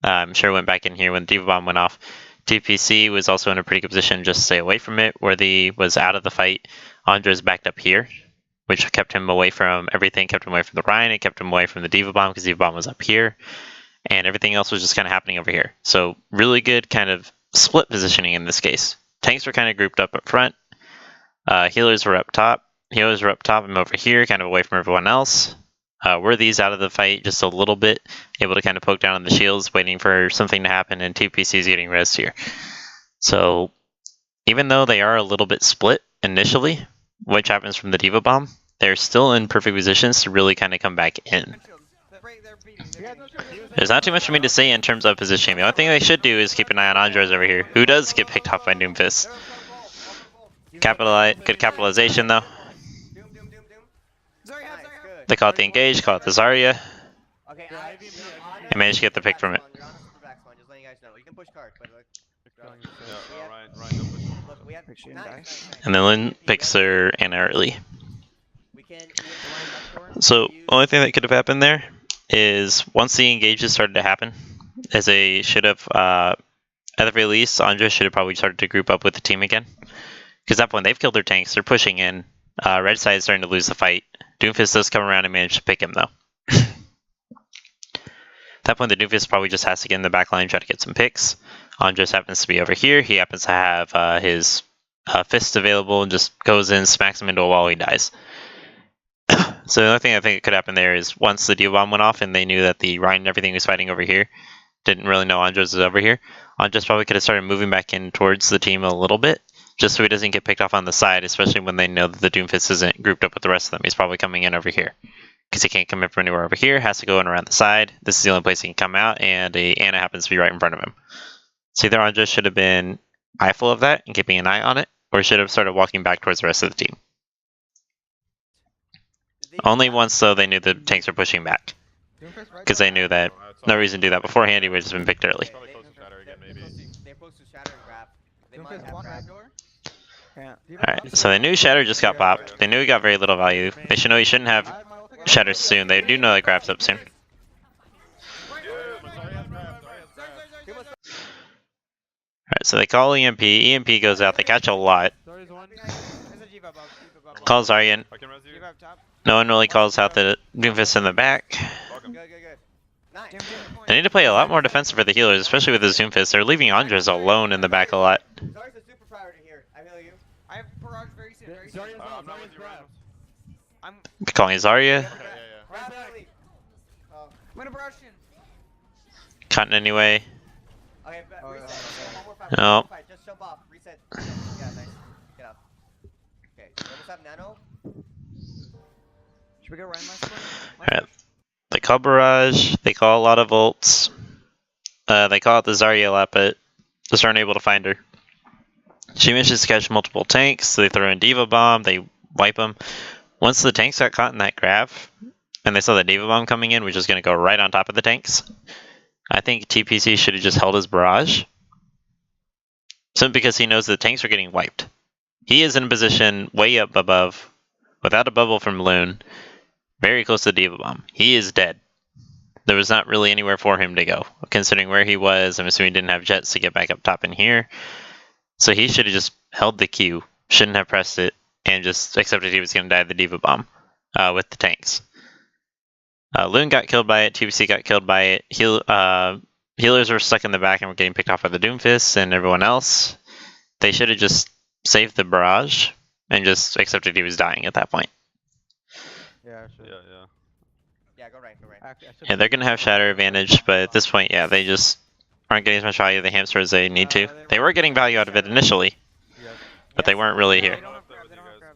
S1: I'm sure went back in here when the Diva Bomb went off. TPC was also in a pretty good position just to stay away from it, where the was out of the fight. Andres backed up here, which kept him away from everything, kept him away from the Ryan, it kept him away from the Diva Bomb, because Diva Bomb was up here, and everything else was just kind of happening over here. So really good kind of split positioning in this case. Tanks were kind of grouped up front. Healers were up top. Healers were up top. I'm over here, kind of away from everyone else. Worthy's out of the fight just a little bit, able to kind of poke down on the shields, waiting for something to happen, and TPC's getting res here. So even though they are a little bit split initially, which happens from the Diva Bomb, they're still in perfect positions to really kind of come back in. There's not too much for me to say in terms of positioning. The only thing they should do is keep an eye on Andres over here, who does get picked off by Doomfist. Good capitalization though. They call it the engage, call it the Zarya.
S2: Okay,
S1: I managed to get the pick from it. And then Lynn picks her Anna early. So, only thing that could have happened there is once the engages started to happen, as they should have, at the very least, Andres should have probably started to group up with the team again. Because at that point, they've killed their tanks, they're pushing in. Red side is starting to lose the fight. Doomfist does come around and manage to pick him, though. At that point, the Doomfist probably just has to get in the back line and try to get some picks. Andres happens to be over here. He happens to have his fist available and just goes in, smacks him into a wall, he dies. So the only thing I think could happen there is once the Diva Bomb went off and they knew that the Ryan and everything was fighting over here, didn't really know Andres was over here, Andres probably could have started moving back in towards the team a little bit, just so he doesn't get picked off on the side, especially when they know that the Doomfist isn't grouped up with the rest of them. He's probably coming in over here. Because he can't come in from anywhere over here, has to go in around the side. This is the only place he can come out, and a Ana happens to be right in front of him. So either Andres should have been eyeful of that and keeping an eye on it, or should have started walking back towards the rest of the team. Only once, though, they knew the tanks were pushing back. Because they knew that no reason to do that beforehand, he would have just been picked early.
S3: Probably close to shatter again, maybe.
S2: They're close to shatter and grab. They might have grab.
S1: Alright, so they knew Shatter just got popped. They knew he got very little value. They should know he shouldn't have Shatter soon. They do know that grab's up soon. Alright, so they call EMP. EMP goes out. They catch a lot. Call Zarya.
S3: I can res you.
S1: No one really calls out the Doomfist in the back. They need to play a lot more defensive for the healers, especially with this Doomfist. They're leaving Andres alone in the back a lot.
S2: Zarya's a super priority here. I feel you.
S5: I have barrage very soon. Very soon.
S3: I'm not with you, Rams.
S5: I'm
S1: Calling Zarya.
S3: Yeah.
S2: Grab early.
S5: I'm gonna barrage in.
S1: Cutting anyway.
S2: Okay, reset. One more fight.
S1: No.
S2: One more fight. Just jump off. Reset. Yeah, nice. Get off. Okay, you almost have nano.
S5: Should we go right in my spot?
S1: Alright. They call Barrage. They call a lot of ults. They call it the Zarya a lot, but just aren't able to find her. She manages to catch multiple tanks. So they throw in Diva Bomb. They wipe them. Once the tanks got caught in that grab, and they saw the Diva Bomb coming in, which is going to go right on top of the tanks, I think TPC should have just held his Barrage. Simply because he knows the tanks are getting wiped. He is in a position way up above, without a bubble from Loon, very close to the Diva Bomb. He is dead. There was not really anywhere for him to go. Considering where he was, I'm assuming he didn't have jets to get back up top in here. So he should have just held the Q, shouldn't have pressed it, and just accepted he was going to die of the Diva Bomb with the tanks. Loon got killed by it, TPC got killed by it, healers were stuck in the back and were getting picked off by the Doomfist and everyone else. They should have just saved the Barrage and just accepted he was dying at that point.
S6: Yeah, sure.
S2: Yeah, go right, go right.
S1: Yeah, they're going to have Shatter advantage, but at this point, yeah, they just aren't getting as much value of the hamster as they need to. They were getting value out of it initially, but they weren't really here.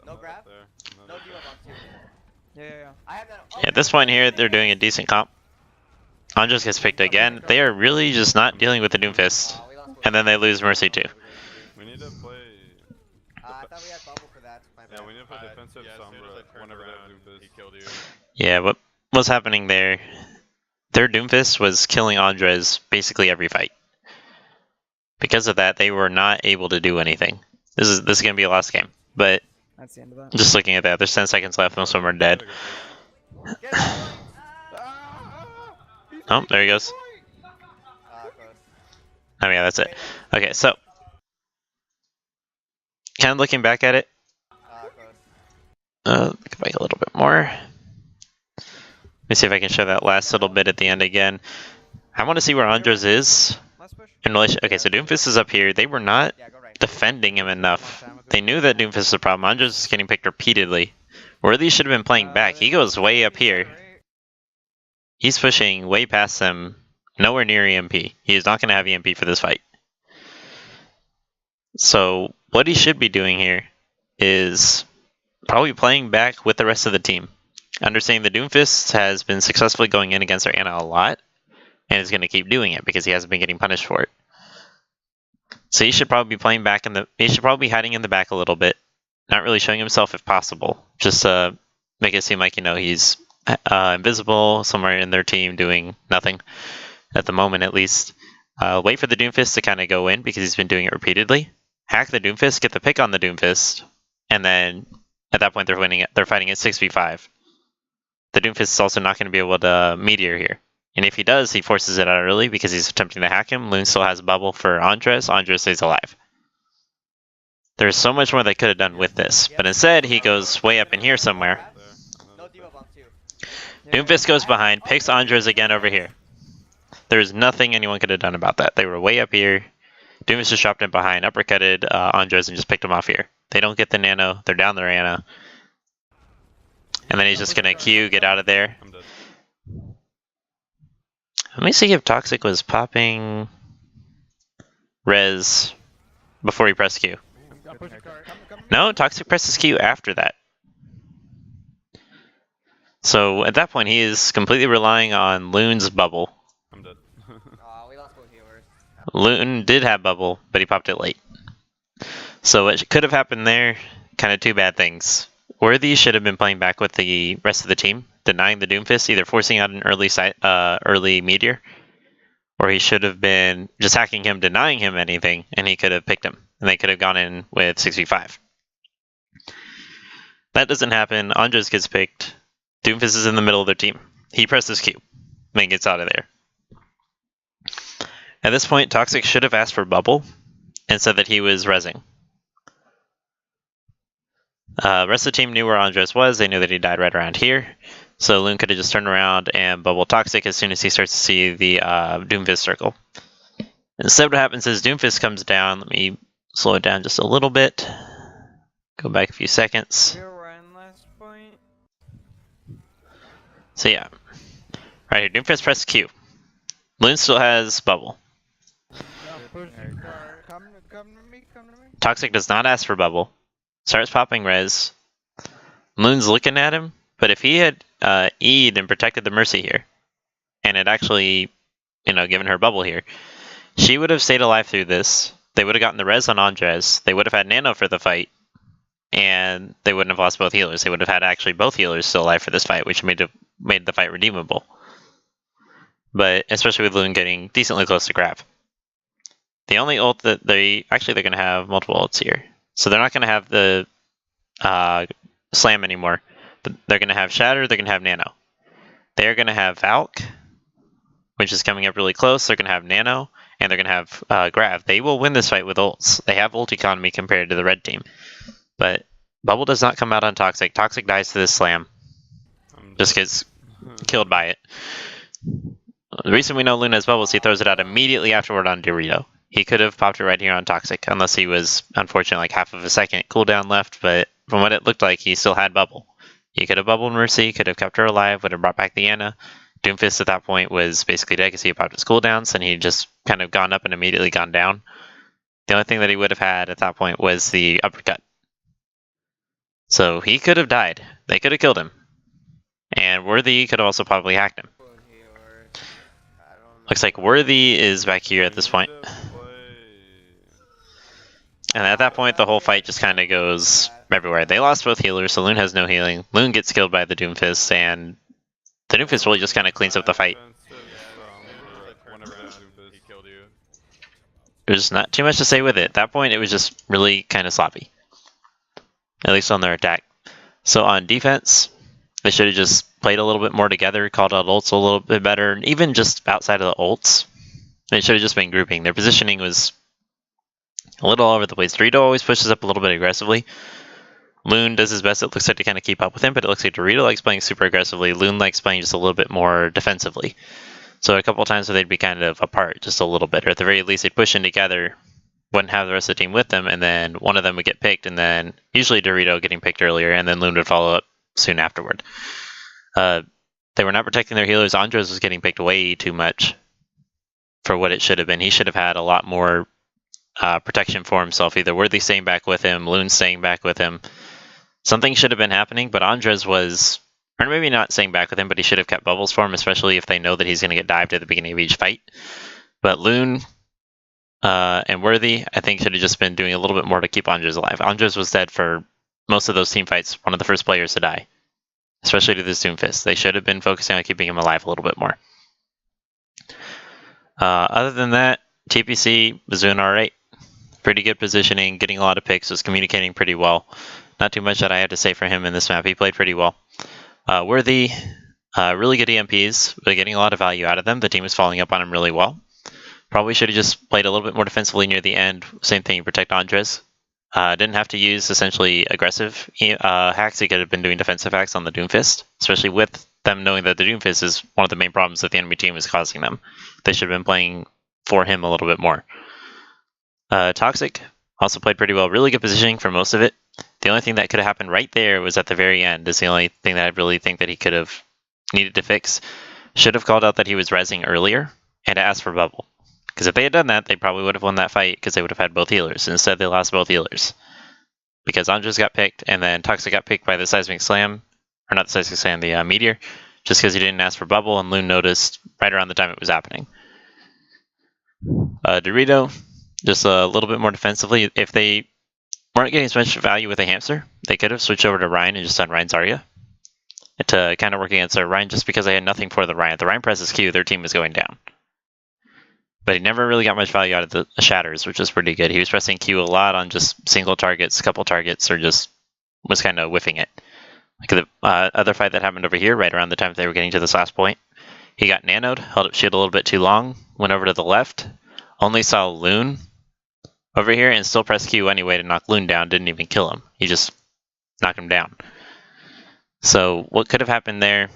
S2: No grab? No Diva Bomb too.
S5: Yeah.
S2: I have that.
S1: Yeah, at this point here, they're doing a decent comp. Andres gets picked again. They are really just not dealing with the Doomfist, and then they lose Mercy too.
S4: We need to play.
S2: I thought we had bubble for that. My bad.
S4: Yeah, we need to play defensive Sombra whenever they have Doomfist.
S3: He killed you.
S1: Yeah, what was happening there? Their Doomfist was killing Andres basically every fight. Because of that, they were not able to do anything. This is going to be a lost game, but
S5: That's the end of that.
S1: just looking at that, there's 10 seconds left. Most of them are dead. Oh, there he goes.
S2: Close.
S1: Oh yeah, that's it. Okay, so kind of looking back at it.
S2: Close.
S1: Go back a little bit more. Let me see if I can show that last little bit at the end again. I want to see where Andres is
S5: Last push.
S1: in relation. Okay, so Doomfist is up here. They were not
S2: Yeah, go right.
S1: defending him enough. They knew that Doomfist was a problem. Andres is getting picked repeatedly. Worthy should have been playing back. He goes way up here. He's pushing way past them, nowhere near EMP. He is not going to have EMP for this fight. So what he should be doing here is probably playing back with the rest of the team. Understanding the Doomfist has been successfully going in against our Ana a lot, and is going to keep doing it because he hasn't been getting punished for it. So he should probably be playing back he should probably be hiding in the back a little bit, not really showing himself if possible. Just make it seem like, you know, he's invisible somewhere in their team doing nothing at the moment, at least. Wait for the Doomfist to kind of go in because he's been doing it repeatedly. Hack the Doomfist, get the pick on the Doomfist, and then at that point they're winning it. They're fighting at 6v5. The Doomfist is also not going to be able to meteor here. And if he does, he forces it out early because he's attempting to hack him. Loon still has a bubble for Andres. Andres stays alive. There's so much more they could have done with this, but instead he goes way up in here somewhere.
S2: No Diva Bomb too.
S1: Doomfist goes behind, picks Andres again over here. There's nothing anyone could have done about that. They were way up here. Doomfist just dropped in behind, uppercutted Andres, and just picked him off here. They don't get the nano. They're down their Ana. And then he's just going to Q, get out of there.
S4: I'm dead.
S1: Let me see if Toxic was popping res before he pressed Q.
S7: I'll push the cart.
S1: No, Toxic presses Q after that. So at that point, he is completely relying on Loon's bubble.
S4: I'm dead.
S2: Aw, we lost both healers.
S1: Loon did have bubble, but he popped it late. So what could have happened there, kind of two bad things. Worthy should have been playing back with the rest of the team, denying the Doomfist, either forcing out an early meteor, or he should have been just hacking him, denying him anything, and he could have picked him, and they could have gone in with 6v5. That doesn't happen. Andres gets picked. Doomfist is in the middle of their team. He presses Q, and gets out of there. At this point, Toxic should have asked for bubble and said that he was rezzing. Rest of the team knew where Andres was. They knew that he died right around here. So Loon could have just turned around and bubble Toxic as soon as he starts to see the Doomfist circle. Instead, what happens is Doomfist comes down. Let me slow it down just a little bit. Go back a few seconds.
S5: You're Ryan last point.
S1: So yeah. Right here, Doomfist press Q. Loon still has bubble.
S6: Come to me.
S1: Toxic does not ask for bubble. Starts popping res. Loon's looking at him, but if he had E'd and protected the Mercy here, and had actually, given her bubble here, she would have stayed alive through this. They would have gotten the res on Andres. They would have had Nano for the fight, and they wouldn't have lost both healers. They would have had actually both healers still alive for this fight, which made the fight redeemable. But especially with Loon getting decently close to grab. The only ult that they're going to have multiple ults here. So they're not going to have the Slam anymore. But they're going to have Shatter, they're going to have Nano. They're going to have Valk, which is coming up really close. They're going to have Nano, and they're going to have Grav. They will win this fight with ults. They have ult economy compared to the red team. But Bubble does not come out on Toxic. Toxic dies to this Slam. Just gets killed by it. The reason we know Luna has Bubble is he throws it out immediately afterward on Dorito. He could have popped it right here on Toxic, unless he was, unfortunately, like half of a second cooldown left, but from what it looked like, he still had Bubble. He could have bubbled Mercy, could have kept her alive, would have brought back the Ana. Doomfist at that point was basically dead because he had popped his cooldowns, and he just kind of gone up and immediately gone down. The only thing that he would have had at that point was the uppercut. So he could have died. They could have killed him. And Worthy could have also probably hacked him. Looks like Worthy is back here at this point. And at that point, the whole fight just kind of goes everywhere. They lost both healers, so Loon has no healing. Loon gets killed by the Doomfist, and the Doomfist really just kind of cleans up the fight. There's not too much to say with it. At that point, it was just really kind of sloppy. At least on their attack. So on defense, they should have just played a little bit more together, called out ults a little bit better, and even just outside of the ults, they should have just been grouping. Their positioning was a little all over the place. Dorito always pushes up a little bit aggressively. Loon does his best, it looks like, to kind of keep up with him, but it looks like Dorito likes playing super aggressively. Loon likes playing just a little bit more defensively. So a couple of times they'd be kind of apart just a little bit, or at the very least they'd push in together, wouldn't have the rest of the team with them, and then one of them would get picked, and then usually Dorito getting picked earlier, and then Loon would follow up soon afterward. They were not protecting their healers. Andres was getting picked way too much for what it should have been. He should have had a lot more protection for himself, either Worthy staying back with him, Loon staying back with him. Something should have been happening, but Andres was, or maybe not staying back with him, but he should have kept bubbles for him, especially if they know that he's going to get dived at the beginning of each fight. But Loon and Worthy, I think, should have just been doing a little bit more to keep Andres alive. Andres was dead for most of those team fights, one of the first players to die, especially to this Doomfist. They should have been focusing on keeping him alive a little bit more. Other than that, TPC was doing alright. Pretty good positioning, getting a lot of picks, was communicating pretty well. Not too much that I had to say for him in this map. He played pretty well. Worthy, really good EMPs, but getting a lot of value out of them. The team was following up on him really well. Probably should have just played a little bit more defensively near the end. Same thing, you protect Andres. Didn't have to use essentially aggressive hacks. He could have been doing defensive hacks on the Doomfist, especially with them knowing that the Doomfist is one of the main problems that the enemy team is causing them. They should have been playing for him a little bit more. Toxic also played pretty well. Really good positioning for most of it. The only thing that could have happened right there was at the very end. Is the only thing that I really think that he could have needed to fix. Should have called out that he was rezzing earlier and asked for bubble. Because if they had done that, they probably would have won that fight because they would have had both healers. Instead, they lost both healers. because Andres got picked, and then Toxic got picked by the Seismic Slam, or not the Seismic Slam, the Meteor, just because he didn't ask for Bubble, and Loon noticed right around the time it was happening. Dorito, just a little bit more defensively. If they weren't getting as much value with a Hamster, they could have switched over to Ryan and just done Ryan Zarya to kind of work against Ryan, just because they had nothing for the Ryan. If the Ryan presses Q, their team was going down. But he never really got much value out of the Shatters, which was pretty good. He was pressing Q a lot on just single targets, couple targets, or just was kind of whiffing it. Like the other fight that happened over here, right around the time they were getting to this last point, he got nanoed, held up shield a little bit too long, went over to the left, only saw Loon over here, and still pressed Q anyway to knock Loon down, didn't even kill him. He just knocked him down. So what could have happened there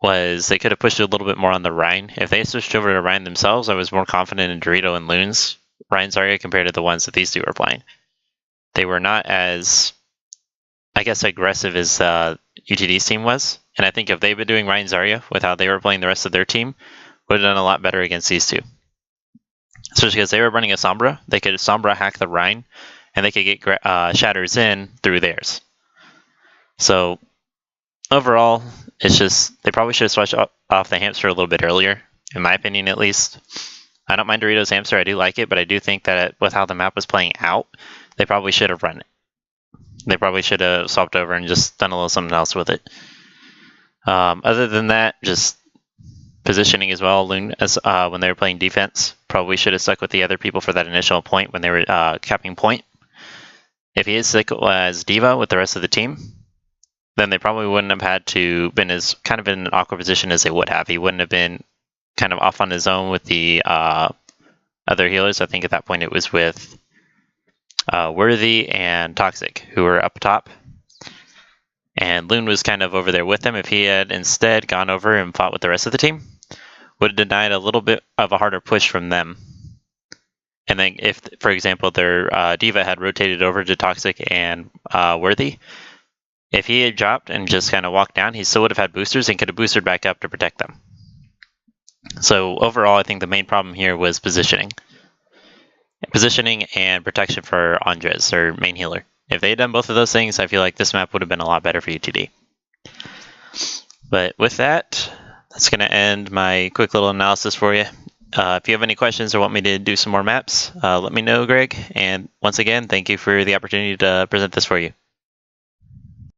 S1: was they could have pushed it a little bit more on the Rhine. If they switched over to Rhine themselves, I was more confident in Dorito and Loon's Rhine Zarya compared to the ones that these two were playing. They were not as, I guess, aggressive as UTD's team was. And I think if they'd been doing Rhine Zarya with how they were playing the rest of their team, would have done a lot better against these two. Especially because they were running a Sombra. They could Sombra hack the Rhine, and they could get Shatters in through theirs. So overall, it's just they probably should have switched off the Hamster a little bit earlier, in my opinion at least. I don't mind Doritos Hamster, I do like it, but I do think that with how the map was playing out, they probably should have run it. They probably should have swapped over and just done a little something else with it. Other than that, just positioning as well. Loon, as when they were playing defense, probably should have stuck with the other people for that initial point when they were capping point. If he is sick as Diva with the rest of the team, then they probably wouldn't have had to been as kind of in an awkward position as they would have. He wouldn't have been kind of off on his own with the other healers. I think at that point it was with Worthy and Toxic who were up top. And Loon was kind of over there with them. If he had instead gone over and fought with the rest of the team, would have denied a little bit of a harder push from them. And then if, for example, their Diva had rotated over to Toxic and Worthy, if he had dropped and just kind of walked down, he still would have had boosters and could have boosted back up to protect them. So overall, I think the main problem here was positioning. Positioning and protection for Andres, their main healer. If they had done both of those things, I feel like this map would have been a lot better for UTD. But with that, that's going to end my quick little analysis for you. If you have any questions or want me to do some more maps, let me know, Greg. And once again, thank you for the opportunity to present this for you.